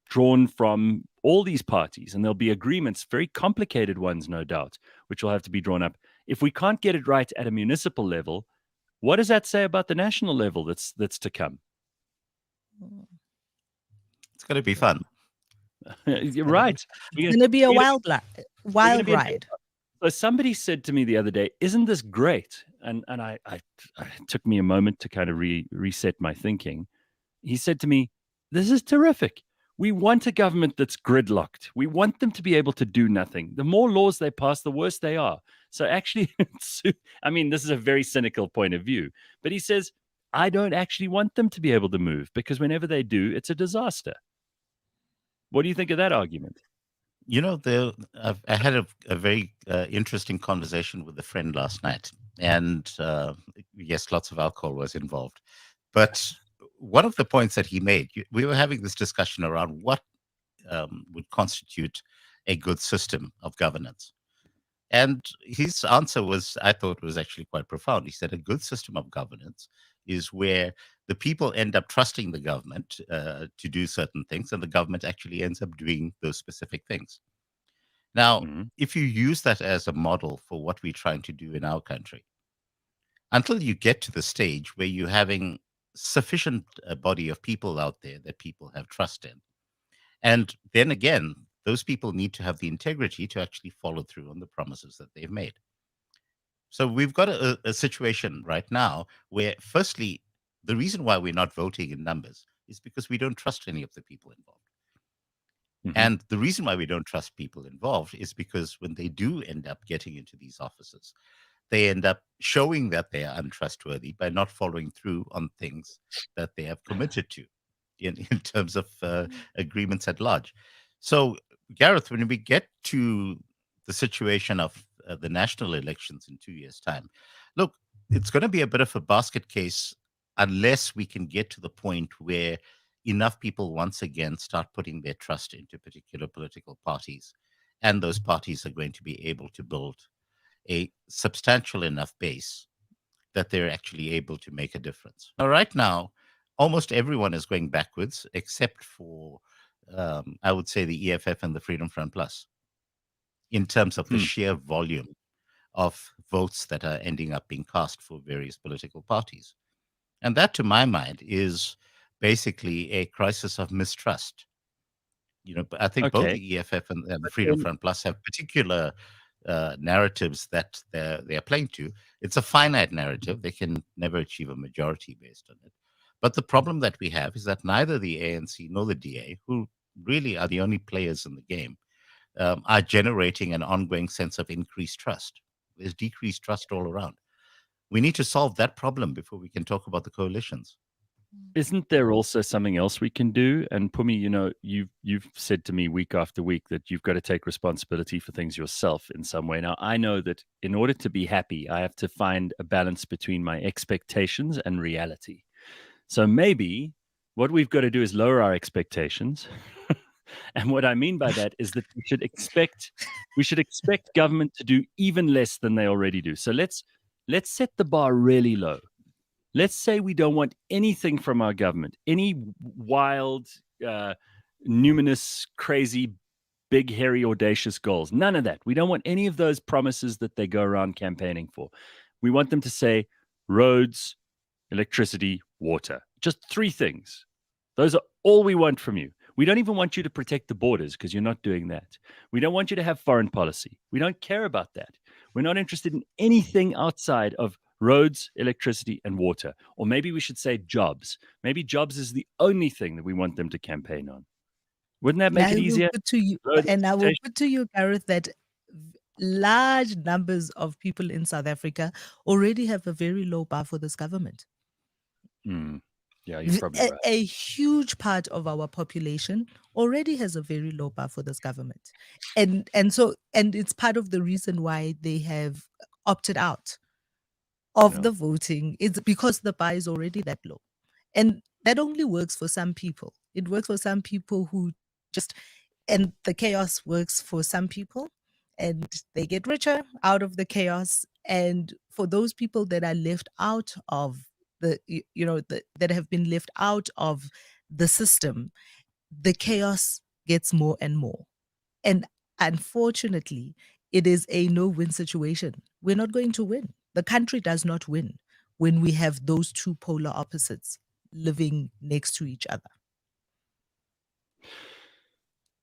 drawn from all these parties, and there'll be agreements, very complicated ones, no doubt, which will have to be drawn up. If we can't get it right at a municipal level, what does that say about the national level that's to come? It's going to be fun. You're right. It's going to be a wild ride. So somebody said to me the other day, "Isn't this great?" And I it took me a moment to kind of reset my thinking. He said to me, "This is terrific. We want a government that's gridlocked. We want them to be able to do nothing. The more laws they pass, the worse they are." So actually, this is a very cynical point of view. But he says, I don't actually want them to be able to move, because whenever they do, it's a disaster. What do you think of that argument? I had a very interesting conversation with a friend last night. And yes, lots of alcohol was involved. But one of the points that he made, we were having this discussion around what would constitute a good system of governance. And his answer I thought was actually quite profound. He said a good system of governance is where the people end up trusting the government to do certain things, and the government actually ends up doing those specific things. Now, if you use that as a model for what we're trying to do in our country, until you get to the stage where you're having sufficient body of people out there that people have trust in, and then again, those people need to have the integrity to actually follow through on the promises that they've made. So we've got a situation right now where, firstly, the reason why we're not voting in numbers is because we don't trust any of the people involved. And the reason why we don't trust people involved is because when they do end up getting into these offices, they end up showing that they are untrustworthy by not following through on things that they have committed to in terms of agreements at large. So, Gareth, when we get to the situation of the national elections in 2 years' time, look, it's going to be a bit of a basket case unless we can get to the point where enough people once again start putting their trust into particular political parties, and those parties are going to be able to build a substantial enough base that they're actually able to make a difference. Now, right now, almost everyone is going backwards except for, I would say, the EFF and the Freedom Front Plus, in terms of the sheer volume of votes that are ending up being cast for various political parties. And that, to my mind, is basically a crisis of mistrust. I think both the EFF and the Freedom Front Plus have particular narratives that they're playing to. It's a finite narrative. They can never achieve a majority based on it. But the problem that we have is that neither the ANC nor the DA, who really are the only players in the game, are generating an ongoing sense of increased trust. There's decreased trust all around. We need to solve that problem before we can talk about the coalitions. Isn't there also something else we can do? And Phumi, you've said to me week after week that you've got to take responsibility for things yourself in some way. Now, I know that in order to be happy, I have to find a balance between my expectations and reality. So maybe what we've got to do is lower our expectations And what I mean by that is that we should expect government to do even less than they already do. So let's set the bar really low. Let's say we don't want anything from our government, any wild, numinous, crazy, big, hairy, audacious goals. None of that. We don't want any of those promises that they go around campaigning for. We want them to say roads, electricity, water. Just 3 things. Those are all we want from you. We don't even want you to protect the borders because you're not doing that. We don't want you to have foreign policy. We don't care about that. We're not interested in anything outside of roads, electricity, and water. Or maybe we should say jobs. Maybe jobs is the only thing that we want them to campaign on. Wouldn't that make it easier? I will put to you, Gareth, that large numbers of people in South Africa already have a very low bar for this government. Yeah, you're probably right. A huge part of our population already has a very low bar for this government. And it's part of the reason why they have opted out of the voting. It's because the bar is already that low. And that only works for some people. It works for some people who and the chaos works for some people, and they get richer out of the chaos. And for those people that are left out of that have been left out of the system, the chaos gets more and more. And unfortunately, it is a no-win situation. We're not going to win. The country does not win when we have those two polar opposites living next to each other.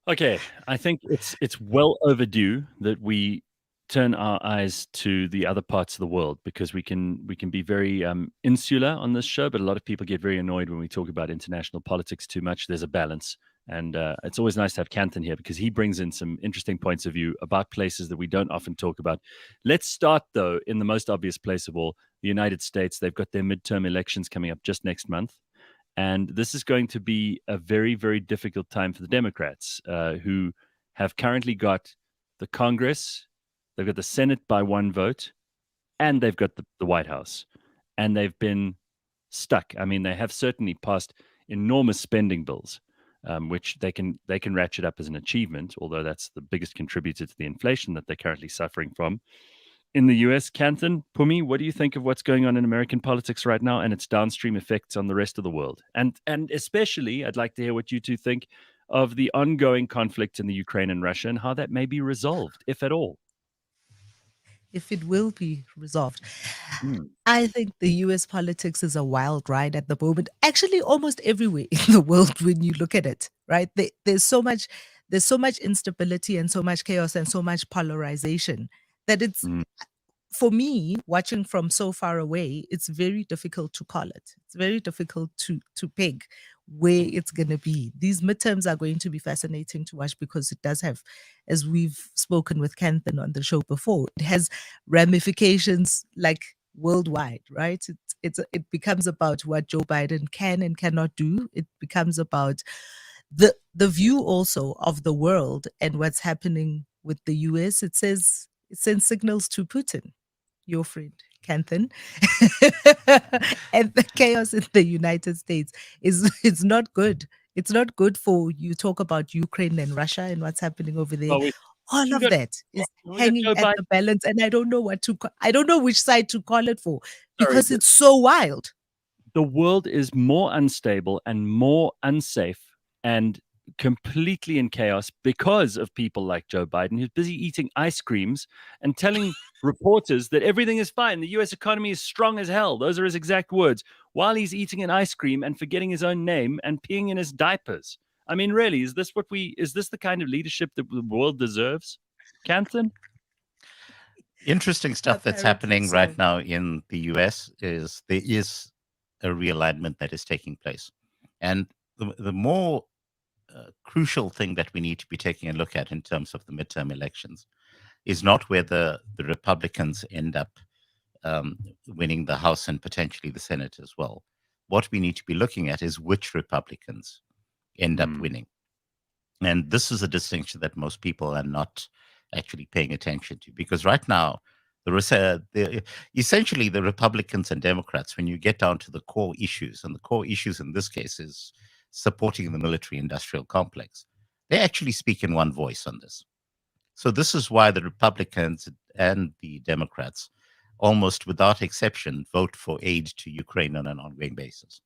Okay, I think it's well overdue that we turn our eyes to the other parts of the world, because we can be very insular on this show, but a lot of people get very annoyed when we talk about international politics too much. There's a balance, and it's always nice to have Kanthan here because he brings in some interesting points of view about places that we don't often talk about. Let's start, though, in the most obvious place of all, the United States. They've got their midterm elections coming up just next month. And this is going to be a very, very difficult time for the Democrats, who have currently got the Congress, they've got the Senate by 1 vote, and they've got the White House. And they've been stuck. I mean, they have certainly passed enormous spending bills, which they can ratchet up as an achievement, although that's the biggest contributor to the inflation that they're currently suffering from. In the US, Kanthan, Phumi, what do you think of what's going on in American politics right now and its downstream effects on the rest of the world? And especially, I'd like to hear what you two think of the ongoing conflict in the Ukraine and Russia and how that may be resolved, if at all. If it will be resolved. I think the US politics is a wild ride at the moment. Actually, almost everywhere in the world when you look at it, right? There's so much instability and so much chaos and so much polarization that it's, for me, watching from so far away, it's very difficult to call it. It's very difficult to peg where it's going to be. These midterms are going to be fascinating to watch because it does have, as we've spoken with Kanthan on the show before, it has ramifications like worldwide, right? It becomes about what Joe Biden can and cannot do. It becomes about the view also of the world and what's happening with the US. It sends signals to Putin, your friend, Kanthan. And the chaos in the United States is not good. It's not good for you talk about Ukraine and Russia and what's happening over there. All of that is hanging at the balance, and I don't know which side to call it for because it's so wild. The world is more unstable and more unsafe and completely in chaos because of people like Joe Biden, who's busy eating ice creams and telling reporters that everything is fine. The US economy is strong as hell. Those are his exact words, while he's eating an ice cream and forgetting his own name and peeing in his diapers. I mean, really, is this the kind of leadership that the world deserves? Kanthan? Interesting stuff that's happening right now in the US is there is a realignment that is taking place. And the more crucial thing that we need to be taking a look at in terms of the midterm elections is not whether the Republicans end up winning the House and potentially the Senate as well. What we need to be looking at is which Republicans end up winning. And this is a distinction that most people are not actually paying attention to, because right now, essentially the Republicans and Democrats, when you get down to the core issues, and the core issues in this case is supporting the military-industrial complex, they actually speak in one voice on this. So this is why the Republicans and the Democrats, almost without exception, vote for aid to Ukraine on an ongoing basis.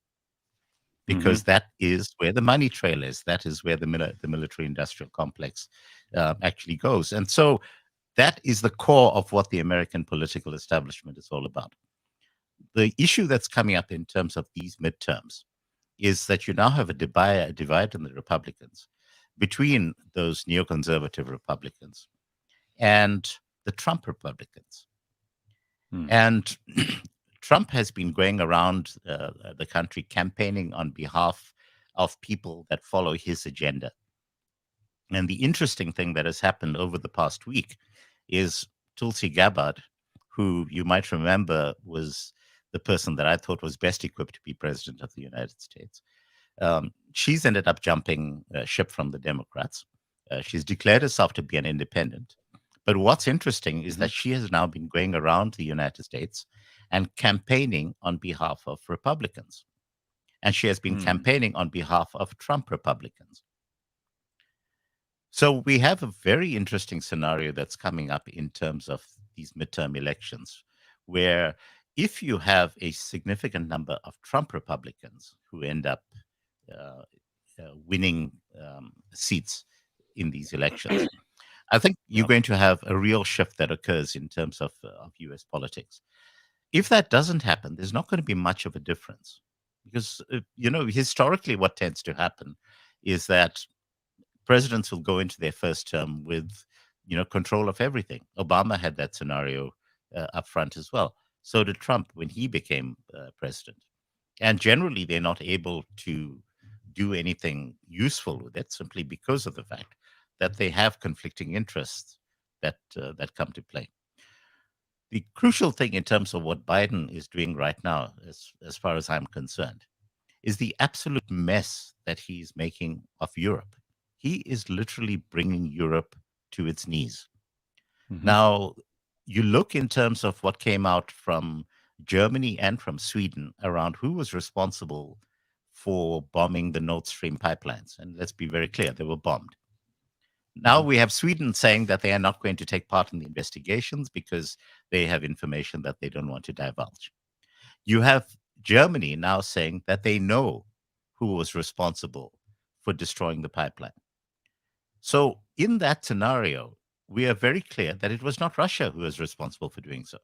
Because that is where the money trail is. That is where the military-industrial complex actually goes. And so that is the core of what the American political establishment is all about. The issue that's coming up in terms of these midterms is that you now have a divide in the Republicans between those neoconservative Republicans and the Trump Republicans. And Trump has been going around the country campaigning on behalf of people that follow his agenda. And the interesting thing that has happened over the past week is Tulsi Gabbard, who you might remember was the person that I thought was best equipped to be president of the United States. She's ended up jumping ship from the Democrats. She's declared herself to be an independent. But what's interesting is that she has now been going around the United States and campaigning on behalf of Republicans. And she has been campaigning on behalf of Trump Republicans. So we have a very interesting scenario that's coming up in terms of these midterm elections, where if you have a significant number of Trump Republicans who end up winning seats in these elections, I think you're going to have a real shift that occurs in terms of U.S. politics. If that doesn't happen, there's not going to be much of a difference because, historically what tends to happen is that presidents will go into their first term with, control of everything. Obama had that scenario up front as well. So did Trump when he became president. And generally, they're not able to do anything useful with it simply because of the fact that they have conflicting interests that come to play. The crucial thing in terms of what Biden is doing right now, as far as I'm concerned, is the absolute mess that he's making of Europe. He is literally bringing Europe to its knees. Now, you look in terms of what came out from Germany and from Sweden around who was responsible for bombing the Nord Stream pipelines. And let's be very clear, they were bombed. Now we have Sweden saying that they are not going to take part in the investigations because they have information that they don't want to divulge. You have Germany now saying that they know who was responsible for destroying the pipeline. So in that scenario, we are very clear that it was not Russia who was responsible for doing so.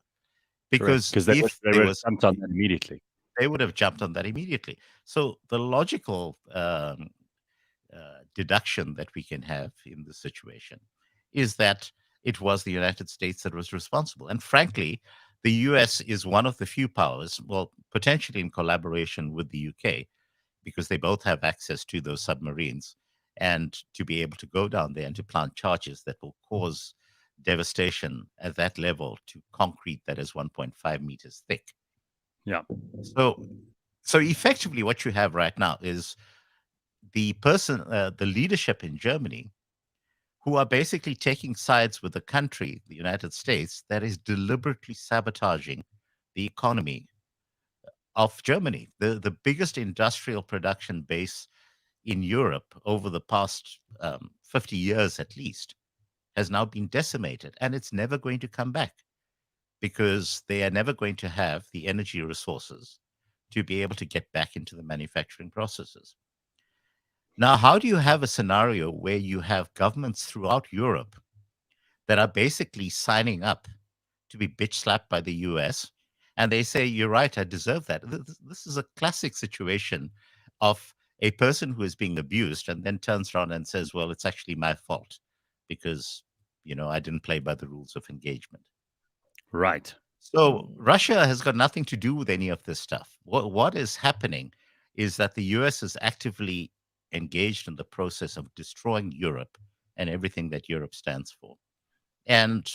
Because they would have jumped on that immediately. They would have jumped on that immediately. So the logical deduction that we can have in this situation is that it was the United States that was responsible. And frankly, the US is one of the few powers, well, potentially in collaboration with the UK, because they both have access to those submarines, and to be able to go down there and to plant charges that will cause devastation at that level to concrete that is 1.5 meters thick. Yeah. So effectively what you have right now is the leadership in Germany who are basically taking sides with the country, the United States, that is deliberately sabotaging the economy of Germany, the biggest industrial production base in Europe over the past 50 years at least, has now been decimated, and it's never going to come back because they are never going to have the energy resources to be able to get back into the manufacturing processes. Now, how do you have a scenario where you have governments throughout Europe that are basically signing up to be bitch slapped by the US, and they say, you're right, I deserve that? This is a classic situation of a person who is being abused and then turns around and says, well, it's actually my fault because, I didn't play by the rules of engagement. Right. So Russia has got nothing to do with any of this stuff. What is happening is that the US is actively engaged in the process of destroying Europe and everything that Europe stands for. And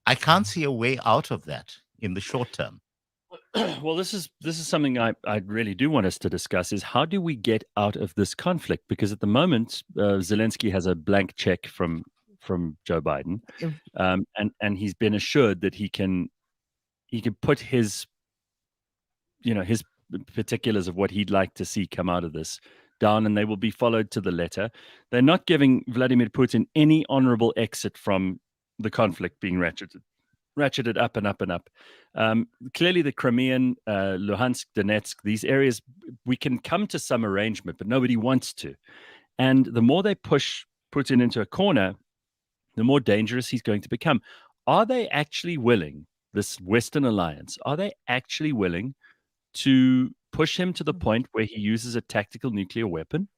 I can't see a way out of that in the short term. Well, this is something I really do want us to discuss is how do we get out of this conflict? Because at the moment, Zelensky has a blank check from Joe Biden, and he's been assured that he can put his his particulars of what he'd like to see come out of this down and they will be followed to the letter. They're not giving Vladimir Putin any honorable exit from the conflict being ratcheted up and up and up. Clearly, the Crimean, Luhansk, Donetsk, these areas, we can come to some arrangement, but nobody wants to. And the more they push Putin into a corner, the more dangerous he's going to become. Are they actually willing, this Western alliance, are they actually willing to push him to the point where he uses a tactical nuclear weapon?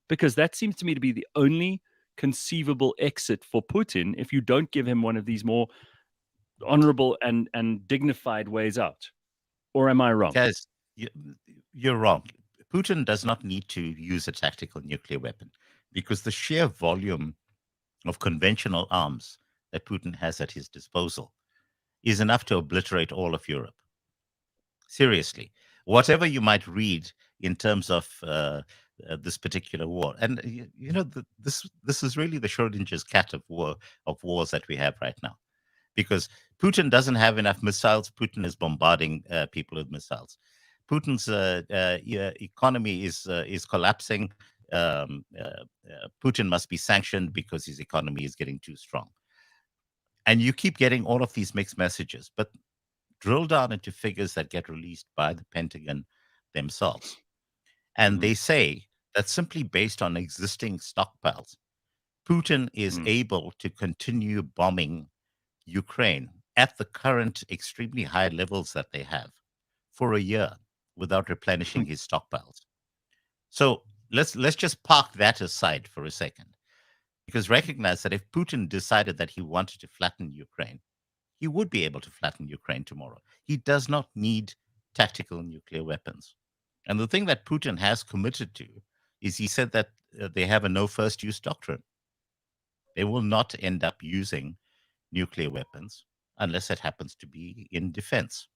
Because that seems to me to be the only conceivable exit for Putin if you don't give him one of these more honorable and dignified ways out. Or am I wrong? Guys, you're wrong. Putin does not need to use a tactical nuclear weapon because the sheer volume of conventional arms that Putin has at his disposal is enough to obliterate all of Europe. Seriously, whatever you might read in terms of this particular war, and this is really the Schrodinger's cat of wars that we have right now, because Putin doesn't have enough missiles. Putin is bombarding people with missiles. Putin's economy is collapsing. Putin must be sanctioned because his economy is getting too strong. And you keep getting all of these mixed messages, but drill down into figures that get released by the Pentagon themselves. And they say that simply based on existing stockpiles, Putin is able to continue bombing Ukraine at the current extremely high levels that they have for a year without replenishing his stockpiles. So let's just park that aside for a second, because recognize that if Putin decided that he wanted to flatten Ukraine, he would be able to flatten Ukraine tomorrow. He does not need tactical nuclear weapons. And the thing that Putin has committed to is he said that they have a no first use doctrine. They will not end up using nuclear weapons unless it happens to be in defense.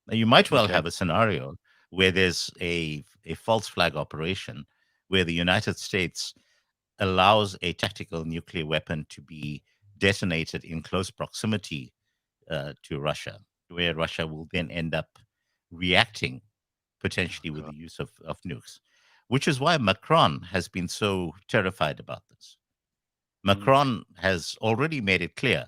Now, you might well have a scenario where there's a false flag operation where the United States allows a tactical nuclear weapon to be detonated in close proximity to Russia, where Russia will then end up reacting potentially with the use of nukes, which is why Macron has been so terrified about this. Macron has already made it clear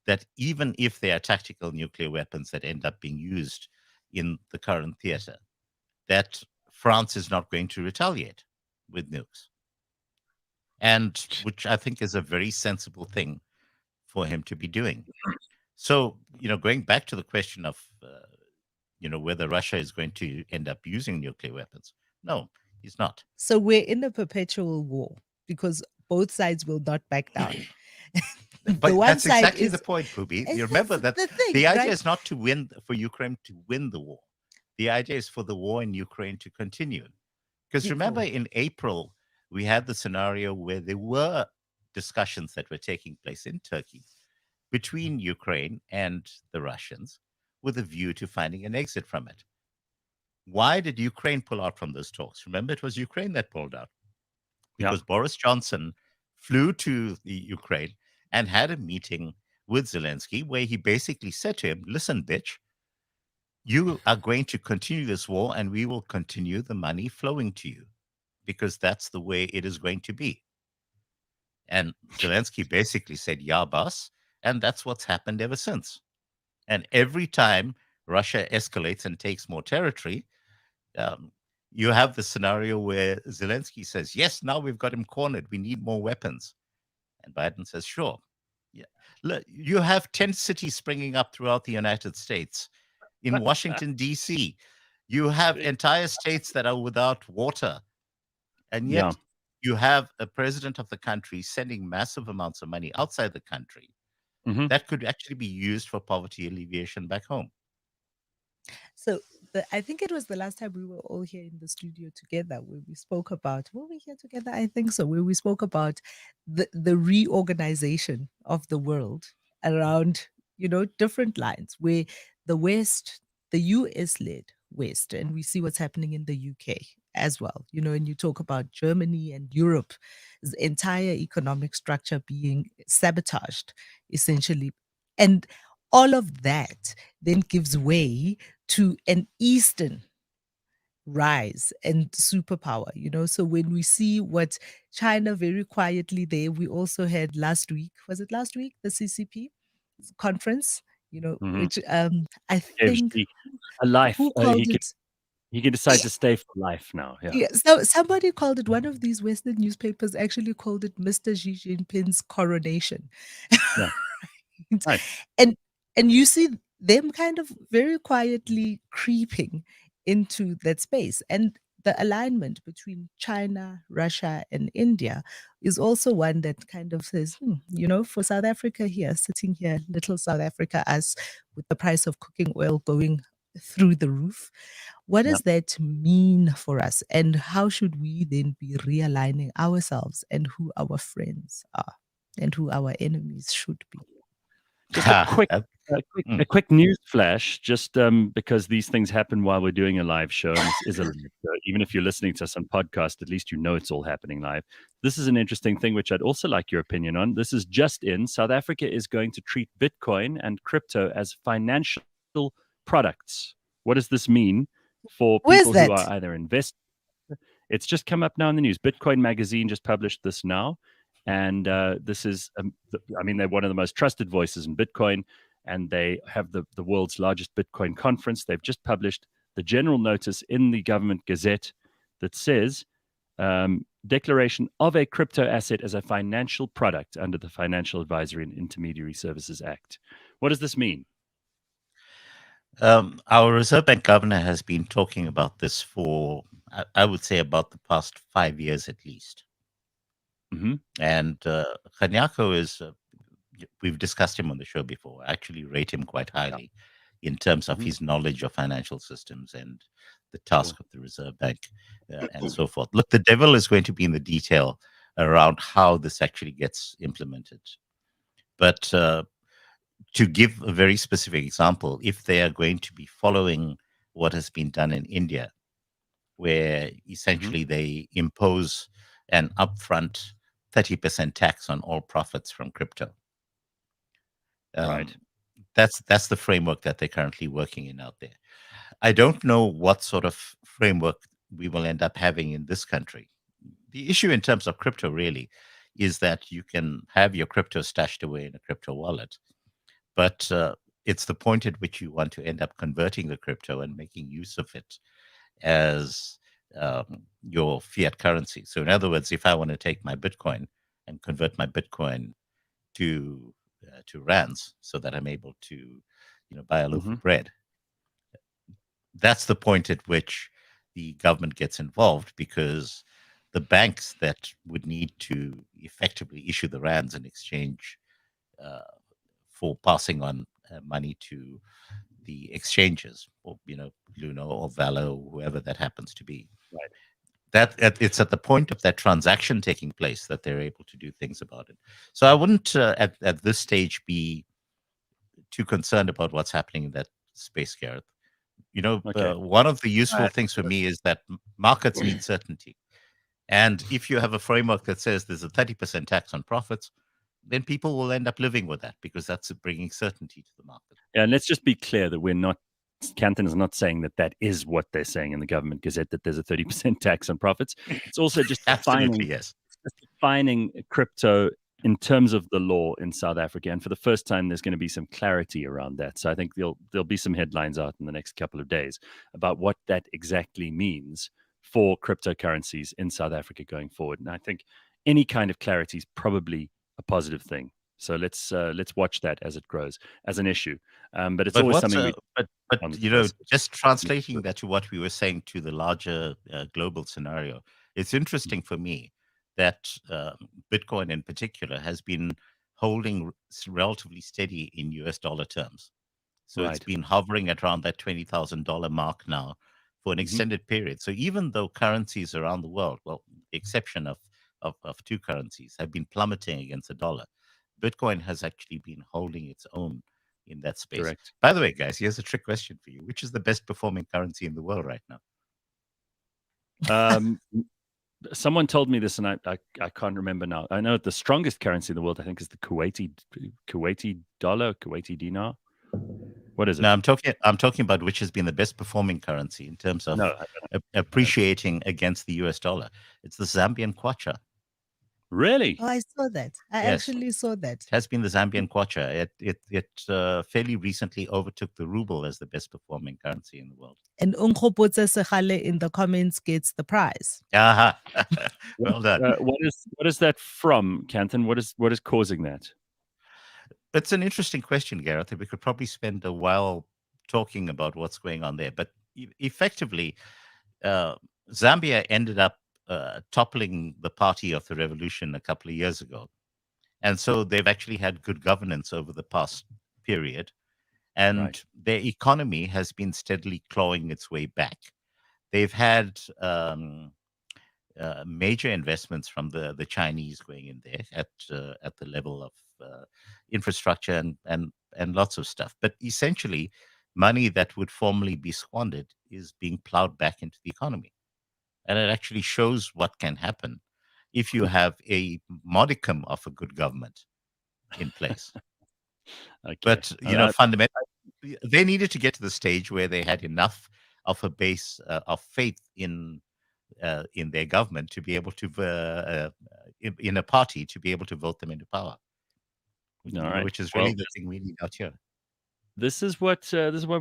that even if there are tactical nuclear weapons that end up being used in the current theater, that France is not going to retaliate with nukes. And which I think is a very sensible thing for him to be doing. So, going back to the question of, whether Russia is going to end up using nuclear weapons. No, he's not. So we're in a perpetual war because both sides will not back down. But that's exactly the point, Phumi. You remember that the idea is not to win, for Ukraine to win the war. The idea is for the war in Ukraine to continue. Because remember, in April, we had the scenario where there were discussions that were taking place in Turkey between Ukraine and the Russians with a view to finding an exit from it. Why did Ukraine pull out from those talks? Remember, it was Ukraine that pulled out. Because Boris Johnson flew to the Ukraine and had a meeting with Zelensky where he basically said to him, listen, bitch, you are going to continue this war and we will continue the money flowing to you because that's the way it is going to be. And Zelensky basically said, yeah, boss. And that's what's happened ever since. And every time Russia escalates and takes more territory, you have the scenario where Zelensky says, yes, now we've got him cornered. We need more weapons. And Biden says, sure. Yeah. Look, you have 10 cities springing up throughout the United States. In Washington, D.C., you have entire states that are without water. And yet you have a president of the country sending massive amounts of money outside the country that could actually be used for poverty alleviation back home. So I think it was the last time we were all here in the studio together where we spoke about, were we here together? I think so, where we spoke about the reorganization of the world around, different lines where the West, the US-led West, and we see what's happening in the UK as well, and you talk about Germany and Europe's entire economic structure being sabotaged, essentially. And all of that then gives way to an Eastern rise and superpower, So when we see what China very quietly there, we also had last week, was it last week, the CCP conference, Mhm. which I Gives think, Xi a life. who called it? He can decide to stay for life now. Yeah. Yeah, so somebody called it, one of these Western newspapers actually called it Mr. Xi Jinping's coronation. Yeah. Right. And you see them kind of very quietly creeping into that space. And the alignment between China, Russia, and India is also one that kind of says, for South Africa here, sitting here, little South Africa, us with the price of cooking oil going through the roof. What Yeah. does that mean for us? And how should we then be realigning ourselves and who our friends are and who our enemies should be? Just a quick, That- a quick news flash, just because these things happen while we're doing a live show, and this is a live show. Even if you're listening to us on podcast, at least you know it's all happening live. This is an interesting thing, which I'd also like your opinion on. This is just in. South Africa is going to treat Bitcoin and crypto as financial products. What does this mean for Where's people who are that? either invest? It's just come up now in the news. Bitcoin Magazine just published this now. And this is, they're one of the most trusted voices in Bitcoin, and they have the world's largest Bitcoin conference. They've just published the general notice in the government gazette that says declaration of a crypto asset as a financial product under the Financial Advisory and Intermediary Services Act. What does this mean? Our Reserve Bank governor has been talking about this for, I would say, about the past 5 years at least. Mm-hmm. And Kanyako is, we've discussed him on the show before. I actually rate him quite highly in terms of his knowledge of financial systems and the task of the Reserve Bank and so forth. Look, the devil is going to be in the detail around how this actually gets implemented. But to give a very specific example, if they are going to be following what has been done in India, where essentially they impose an upfront 30% tax on all profits from crypto. Right. That's the framework that they're currently working in out there. I don't know what sort of framework we will end up having in this country. The issue in terms of crypto really is that you can have your crypto stashed away in a crypto wallet, but it's the point at which you want to end up converting the crypto and making use of it as your fiat currency. So in other words, if I want to take my Bitcoin and convert my Bitcoin to rands so that I'm able to, buy a loaf of bread, that's the point at which the government gets involved, because the banks that would need to effectively issue the rands in exchange for passing on money to the exchanges, or Luno or Valo, or whoever that happens to be. Right. That it's at the point of that transaction taking place that they're able to do things about it. So I wouldn't at this stage be too concerned about what's happening in that space, Gareth. One of the useful things for me is that markets need certainty. And if you have a framework that says there's a 30% tax on profits, then people will end up living with that, because that's bringing certainty to the market. Yeah, and let's just be clear that Kanthan is not saying that is what they're saying in the government gazette, that there's a 30% tax on profits. It's also just defining crypto in terms of the law in South Africa. And for the first time, there's going to be some clarity around that. So I think there'll be some headlines out in the next couple of days about what that exactly means for cryptocurrencies in South Africa going forward. And I think any kind of clarity is probably a positive thing. So let's watch that as it grows as an issue. But it's always something. Just translating that to what we were saying to the larger global scenario, it's interesting for me that Bitcoin in particular has been holding relatively steady in US dollar terms. So it's been hovering at around that $20,000 mark now for an extended period. So even though currencies around the world, well, the exception of two currencies, have been plummeting against the dollar, Bitcoin has actually been holding its own in that space. Correct. By the way, guys, here's a trick question for you. Which is the best performing currency in the world right now? Someone told me this, and I can't remember now. I know the strongest currency in the world, I think, is the Kuwaiti dollar, Kuwaiti dinar. What is it? No, I'm talking about which has been the best performing currency in terms of appreciating against the US dollar. It's the Zambian kwacha. Really? Oh, I saw that. I Yes. actually saw that. It has been the Zambian kwacha. It fairly recently overtook the ruble as the best performing currency in the world. And Unkgopotse Sekgale in the comments gets the prize. Aha. Well done. What is that from, Kanthan? What is causing that? It's an interesting question, Gareth. We could probably spend a while talking about what's going on there. But effectively, Zambia ended up toppling the party of the revolution a couple of years ago. And so they've actually had good governance over the past period. And their economy has been steadily clawing its way back. They've had major investments from the Chinese going in there at the level of infrastructure and lots of stuff. But essentially, money that would formerly be squandered is being plowed back into the economy. And it actually shows what can happen if you have a modicum of a good government in place. But, fundamentally, they needed to get to the stage where they had enough of a base of faith in their government to be able to, in a party, to be able to vote them into power. Which is really the thing we need out here. This is what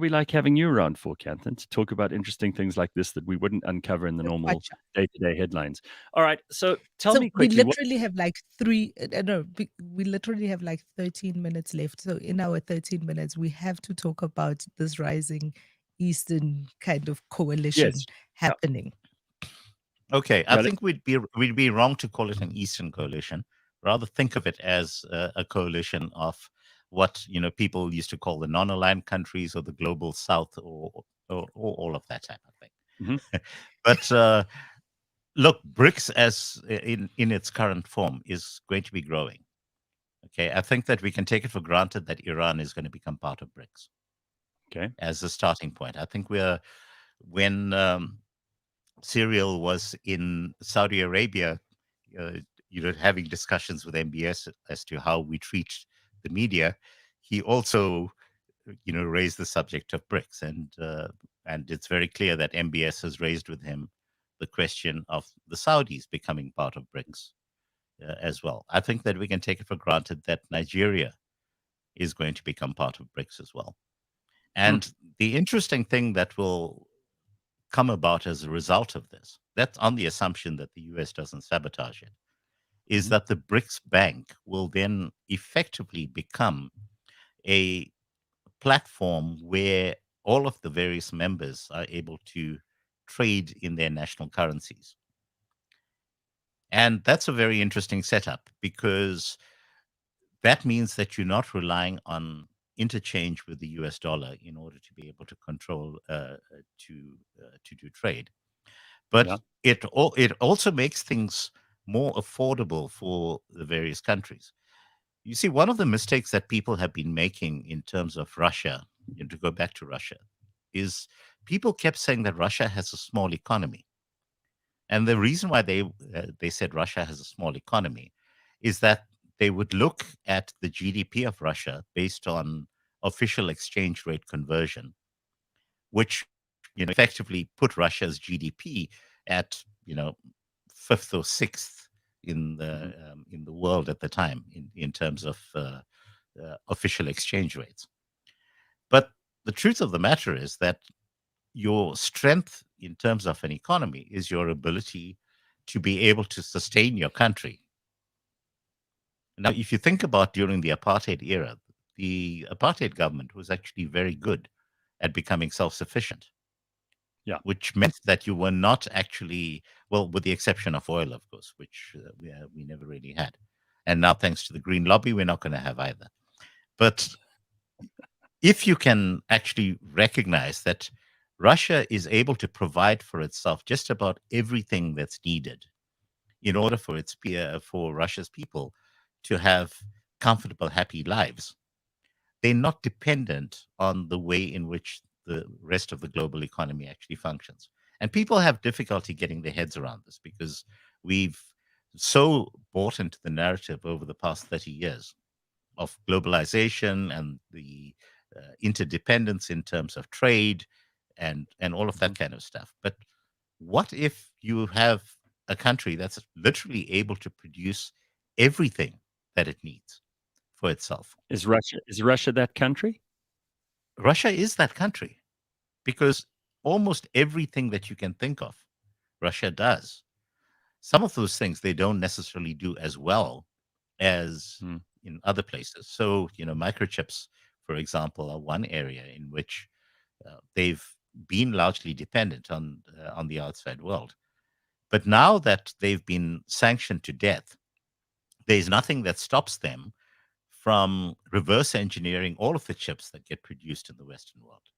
we like having you around for, Kanthan, to talk about interesting things like this that we wouldn't uncover in the normal day-to-day headlines. All right, so tell me quickly. We literally have like we literally have like 13 minutes left. So in our 13 minutes, we have to talk about this rising Eastern kind of coalition happening. Okay, I think we'd be wrong to call it an Eastern coalition. Rather think of it as a coalition of what people used to call the non-aligned countries or the global South or all of that type of thing. Mm-hmm. But look, BRICS as in its current form is going to be growing. Okay, I think that we can take it for granted that Iran is going to become part of BRICS. Okay, as a starting point, I think when Cyril was in Saudi Arabia, having discussions with MBS as to how we treat the media, he also, raised the subject of BRICS, and it's very clear that MBS has raised with him the question of the Saudis becoming part of BRICS as well. I think that we can take it for granted that Nigeria is going to become part of BRICS as well. And the interesting thing that will come about as a result of this, that's on the assumption that the US doesn't sabotage it, is that the BRICS Bank will then effectively become a platform where all of the various members are able to trade in their national currencies. And that's a very interesting setup, because that means that you're not relying on interchange with the US dollar in order to be able to control to do trade. But it also makes things more affordable for the various countries. You see, one of the mistakes that people have been making in terms of Russia, to go back to Russia, is people kept saying that Russia has a small economy. And the reason why they said Russia has a small economy is that they would look at the GDP of Russia based on official exchange rate conversion, which effectively put Russia's GDP at fifth or sixth in the world at the time in terms of official exchange rates. But the truth of the matter is that your strength in terms of an economy is your ability to be able to sustain your country. Now, if you think about during the apartheid era, the apartheid government was actually very good at becoming self-sufficient. Yeah. Which meant that you were not actually, well, with the exception of oil, of course, which we never really had. And now, thanks to the Green Lobby, we're not going to have either. But if you can actually recognize that Russia is able to provide for itself just about everything that's needed in order for Russia's people to have comfortable, happy lives, they're not dependent on the way in which the rest of the global economy actually functions. And people have difficulty getting their heads around this because we've so bought into the narrative over the past 30 years of globalization and the interdependence in terms of trade and all of that kind of stuff. But what if you have a country that's literally able to produce everything that it needs for itself? Is Russia that country? Russia is that country, because almost everything that you can think of, Russia does. Some of those things they don't necessarily do as well as in other places. So, microchips, for example, are one area in which they've been largely dependent on the outside world. But now that they've been sanctioned to death, there's nothing that stops them from reverse engineering all of the chips that get produced in the Western world,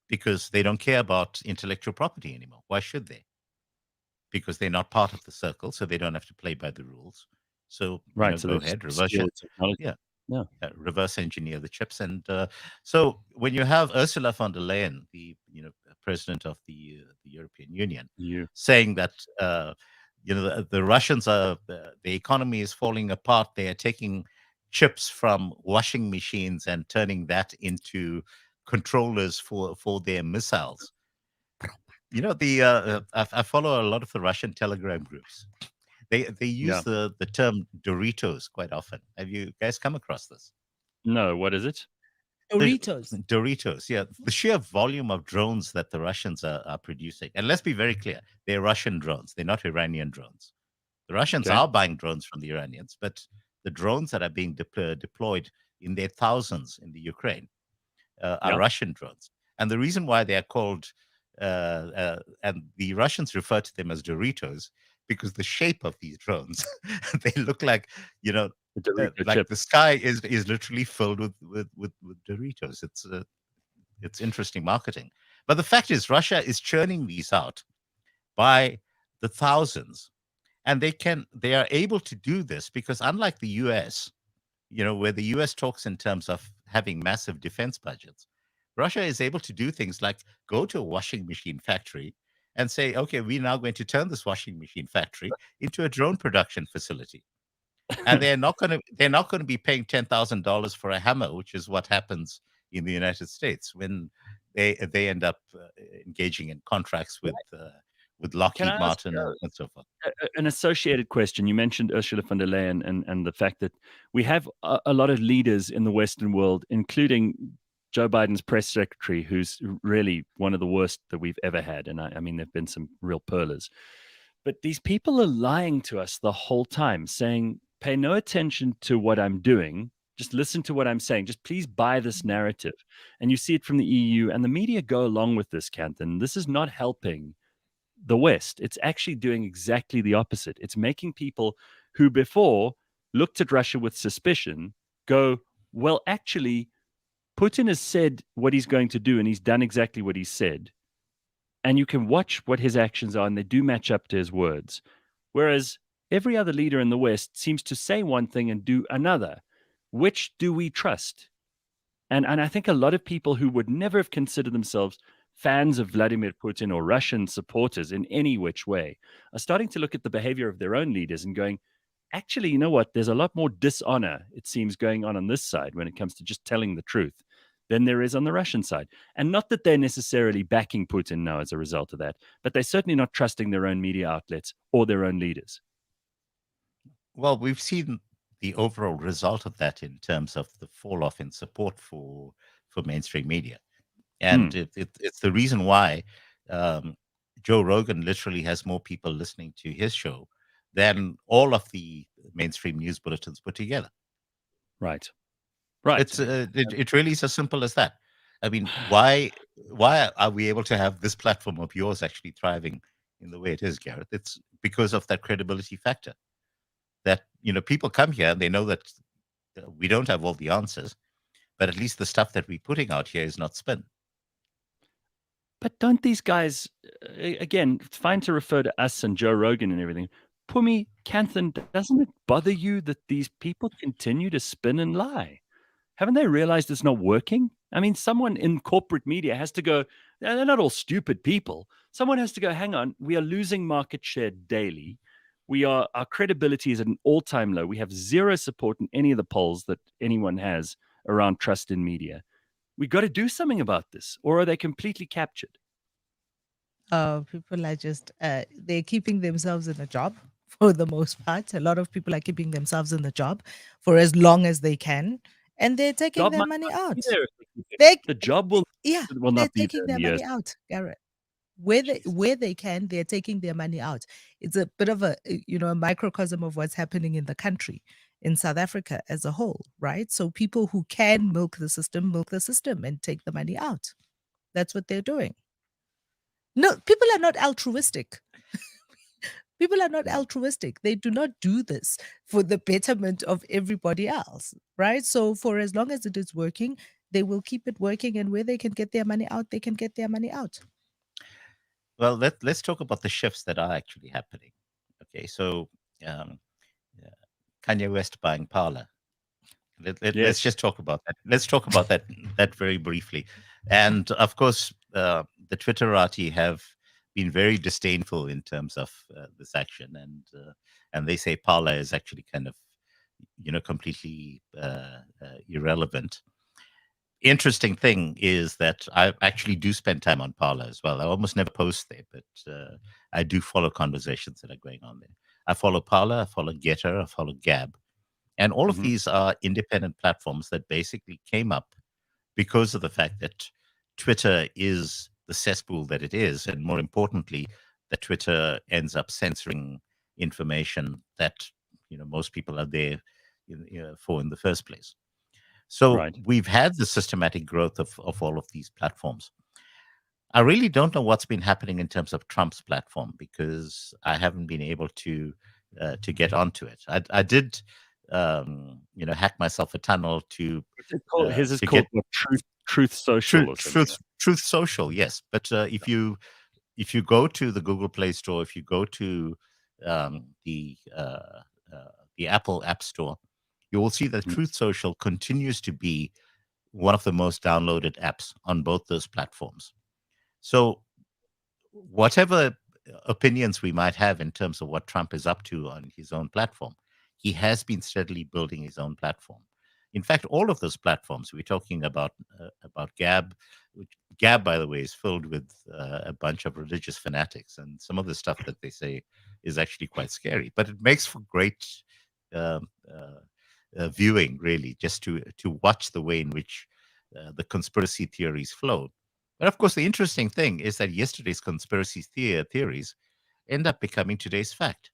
because they don't care about intellectual property anymore. Why should they? Because they're not part of the circle, so they don't have to play by the rules. So, right, go ahead, reverse engineer the chips. And so when you have Ursula von der Leyen, the president of the European Union, saying that the Russians are the economy is falling apart, they are taking chips from washing machines and turning that into controllers for their missiles. I follow a lot of the Russian Telegram groups. They use the term Doritos quite often. Have you guys come across this? No, what is it? Doritos. Doritos, yeah. The sheer volume of drones that the Russians are producing. And let's be very clear, they're Russian drones. They're not Iranian drones. The Russians are buying drones from the Iranians, but the drones that are being deployed in their thousands in the Ukraine are Russian drones. And the reason why they are called, and the Russians refer to them as Doritos, because the shape of these drones, they look like, like the sky is literally filled with Doritos. It's interesting marketing. But the fact is, Russia is churning these out by the thousands. And they are able to do this because, unlike the US, where the US talks in terms of having massive defense budgets, Russia is able to do things like go to a washing machine factory and say, okay, we're now going to turn this washing machine factory into a drone production facility. And they're not going to be paying $10,000 for a hammer, which is what happens in the United States when they end up engaging in contracts with Lockheed Martin and so forth. An associated question. You mentioned Ursula von der Leyen and the fact that we have a lot of leaders in the Western world, including Joe Biden's press secretary, who's really one of the worst that we've ever had. And I mean, there've been some real pearlers. But these people are lying to us the whole time, saying, pay no attention to what I'm doing. Just listen to what I'm saying. Just please buy this narrative. And you see it from the EU, and the media go along with this, Kanthan. This is not helping the West. It's actually doing exactly the opposite. It's making people who before looked at Russia with suspicion go, well, actually, Putin has said what he's going to do, and he's done exactly what he said. And you can watch what his actions are, and they do match up to his words. Whereas every other leader in the West seems to say one thing and do another. Which do we trust? And I think a lot of people who would never have considered themselves fans of Vladimir Putin or Russian supporters in any which way are starting to look at the behavior of their own leaders and going, actually, you know what? There's a lot more dishonor, it seems, going on this side when it comes to just telling the truth than there is on the Russian side. And not that they're necessarily backing Putin now as a result of that, but they're certainly not trusting their own media outlets or their own leaders. Well, we've seen the overall result of that in terms of the fall off in support for mainstream media. And it's the reason why Joe Rogan literally has more people listening to his show than all of the mainstream news bulletins put together. Right. It really is as simple as that. I mean, why are we able to have this platform of yours actually thriving in the way it is, Gareth? It's because of that credibility factor. That people come here and they know that we don't have all the answers, but at least the stuff that we're putting out here is not spin. But don't these guys, again, it's fine to refer to us and Joe Rogan and everything. Phumi, Kanthan, doesn't it bother you that these people continue to spin and lie? Haven't they realized it's not working? I mean, someone in corporate media has to go, they're not all stupid people. Someone has to go, hang on, we are losing market share daily. Our credibility is at an all-time low. We have zero support in any of the polls that anyone has around trust in media. We got to do something about this, or are they completely captured? People are just they're keeping themselves in a job for the most part. A lot of people are keeping themselves in the job for as long as they can, and they're taking Job their might money not out. be there if they keep it. They, The job will yeah, they're not be there taking in their the years. money out, Gareth. Where Jesus. they can, they're taking their money out. It's a bit of a a microcosm of what's happening in the country, in South Africa as a whole, right? So people who can milk the system and take the money out. That's what they're doing. No, people are not altruistic. People are not altruistic. They do not do this for the betterment of everybody else, right? So for as long as it is working, they will keep it working, and where they can get their money out, they can get their money out. Well, let's talk about the shifts that are actually happening. Okay, so um, Kanye West buying Parler. Let's just talk about that. Let's talk about that very briefly. And of course, the Twitterati have been very disdainful in terms of this action, and they say Parler is actually kind of completely irrelevant. Interesting thing is that I actually do spend time on Parler as well. I almost never post there, but I do follow conversations that are going on there. I follow Parler, I follow Getter, I follow Gab. And all of these are independent platforms that basically came up because of the fact that Twitter is the cesspool that it is. And more importantly, that Twitter ends up censoring information that most people are there for in the first place. So we've had the systematic growth of all of these platforms. I really don't know what's been happening in terms of Trump's platform because I haven't been able to get onto it. I did, hack myself a tunnel to. His is called Truth Social or something. Truth Social, yes. But if you go to the Google Play Store, if you go to the Apple App Store, you will see that Truth Social continues to be one of the most downloaded apps on both those platforms. So whatever opinions we might have in terms of what Trump is up to on his own platform, he has been steadily building his own platform. In fact, all of those platforms, we're talking about Gab. Gab, by the way, is filled with a bunch of religious fanatics, and some of the stuff that they say is actually quite scary. But it makes for great viewing, really, just to watch the way in which the conspiracy theories flow. But of course, the interesting thing is that yesterday's conspiracy theories end up becoming today's fact.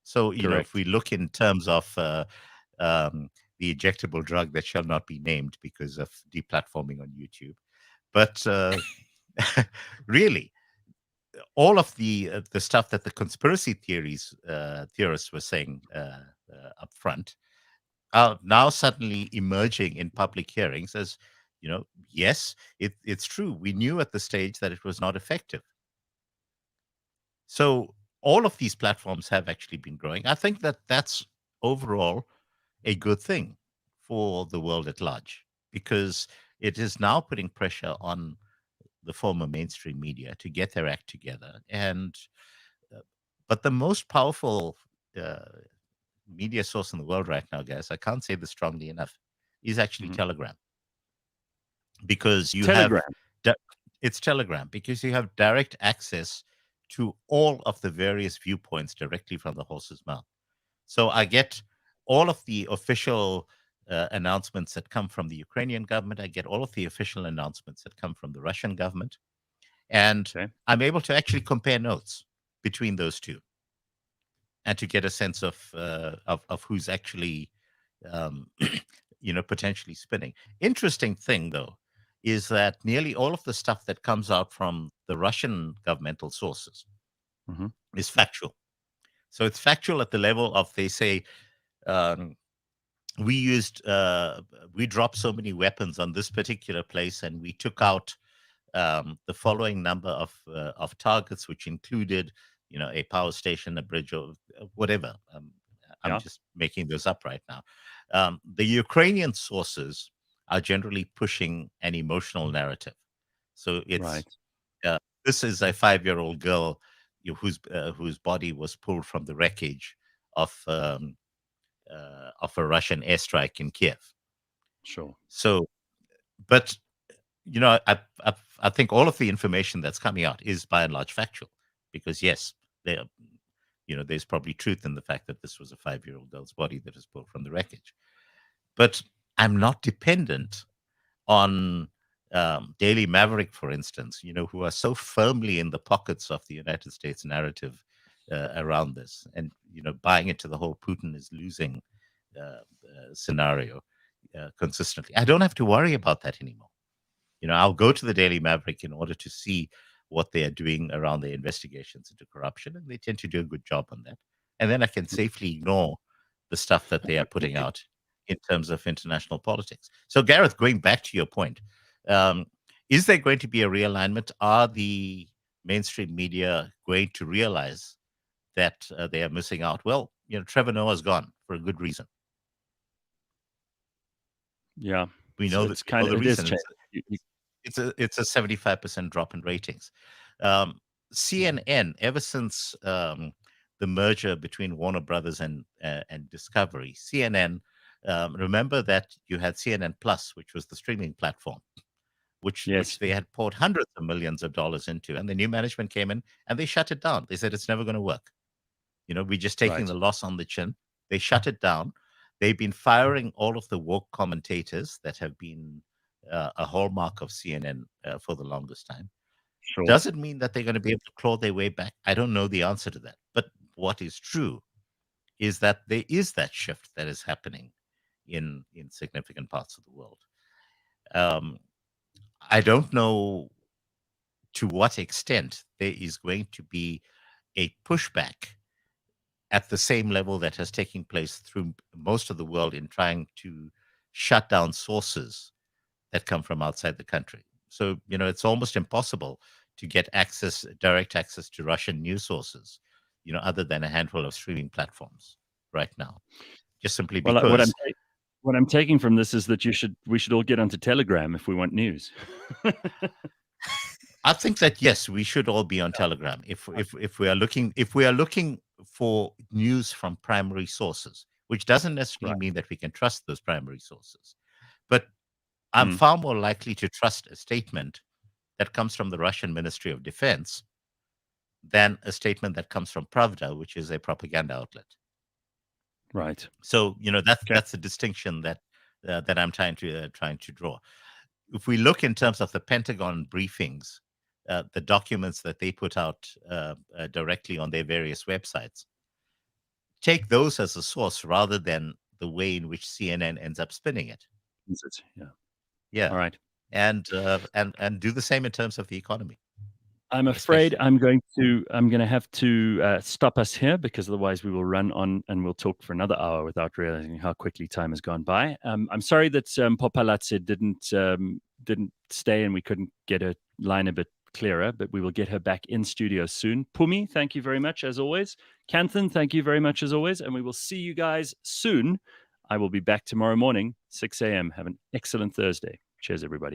So, if we look in terms of the injectable drug that shall not be named because of deplatforming on YouTube, but really, all of the stuff that the conspiracy theorists were saying up front are now suddenly emerging in public hearings as, yes, it's true. We knew at the stage that it was not effective. So all of these platforms have actually been growing. I think that that's overall a good thing for the world at large, because it is now putting pressure on the former mainstream media to get their act together. And but the most powerful media source in the world right now, guys, I can't say this strongly enough, is actually Telegram. Because you have it's Telegram, because you have direct access to all of the various viewpoints directly from the horse's mouth. So I get all of the official announcements that come from the Ukrainian government. I get all of the official announcements that come from the Russian government. And I'm able to actually compare notes between those two and to get a sense of who's actually, potentially spinning. Interesting thing, though, is that nearly all of the stuff that comes out from the Russian governmental sources is factual. So it's factual at the level of, they say, we dropped so many weapons on this particular place, and we took out the following number of targets, which included, a power station, a bridge, or whatever. I'm just making those up right now. The Ukrainian sources are generally pushing an emotional narrative. So it's this is a 5-year-old girl whose body was pulled from the wreckage of a Russian airstrike in Kiev. Sure. So, but I think all of the information that's coming out is by and large factual, because yes, there's probably truth in the fact that this was a 5-year-old girl's body that was pulled from the wreckage. But I'm not dependent on Daily Maverick, for instance, who are so firmly in the pockets of the United States narrative around this, and buying into the whole Putin is losing scenario consistently. I don't have to worry about that anymore. I'll go to the Daily Maverick in order to see what they are doing around their investigations into corruption, and they tend to do a good job on that. And then I can safely ignore the stuff that they are putting out in terms of international politics. So, Gareth, going back to your point, is there going to be a realignment? Are the mainstream media going to realize that they are missing out? Well, Trevor Noah's gone for a good reason. Yeah, we know that's kind of the reason. It's a 75% drop in ratings. CNN, ever since the merger between Warner Brothers and Discovery, CNN. Remember that you had CNN Plus, which was the streaming platform, which they had poured hundreds of millions of dollars into, and the new management came in and they shut it down. They said it's never going to work. We're just taking the loss on the chin. They shut it down. They've been firing all of the woke commentators that have been a hallmark of CNN for the longest time. Sure. Does it mean that they're going to be able to claw their way back? I don't know the answer to that. But what is true is that there is that shift that is happening in significant parts of the world. I don't know to what extent there is going to be a pushback at the same level that has taken place through most of the world in trying to shut down sources that come from outside the country. So, it's almost impossible to get direct access to Russian news sources, other than a handful of streaming platforms right now, just simply because. What I'm taking from this is that we should all get onto Telegram if we want news. I think that yes, we should all be on Telegram if we are looking for news from primary sources, which doesn't necessarily mean that we can trust those primary sources. But I'm far more likely to trust a statement that comes from the Russian Ministry of Defense than a statement that comes from Pravda, which is a propaganda outlet. Right. So that's the distinction that I'm trying to draw. If we look in terms of the Pentagon briefings, the documents that they put out directly on their various websites, take those as a source rather than the way in which CNN ends up spinning it. Yeah. All right. And do the same in terms of the economy. I'm afraid I'm going to have to stop us here, because otherwise we will run on and we'll talk for another hour without realizing how quickly time has gone by. I'm sorry that Mpho Phalatse didn't stay and we couldn't get her line a bit clearer, but we will get her back in studio soon. Phumi, thank you very much as always. Kanthan, thank you very much as always, and we will see you guys soon. I will be back tomorrow morning, 6 a.m. Have an excellent Thursday. Cheers, everybody.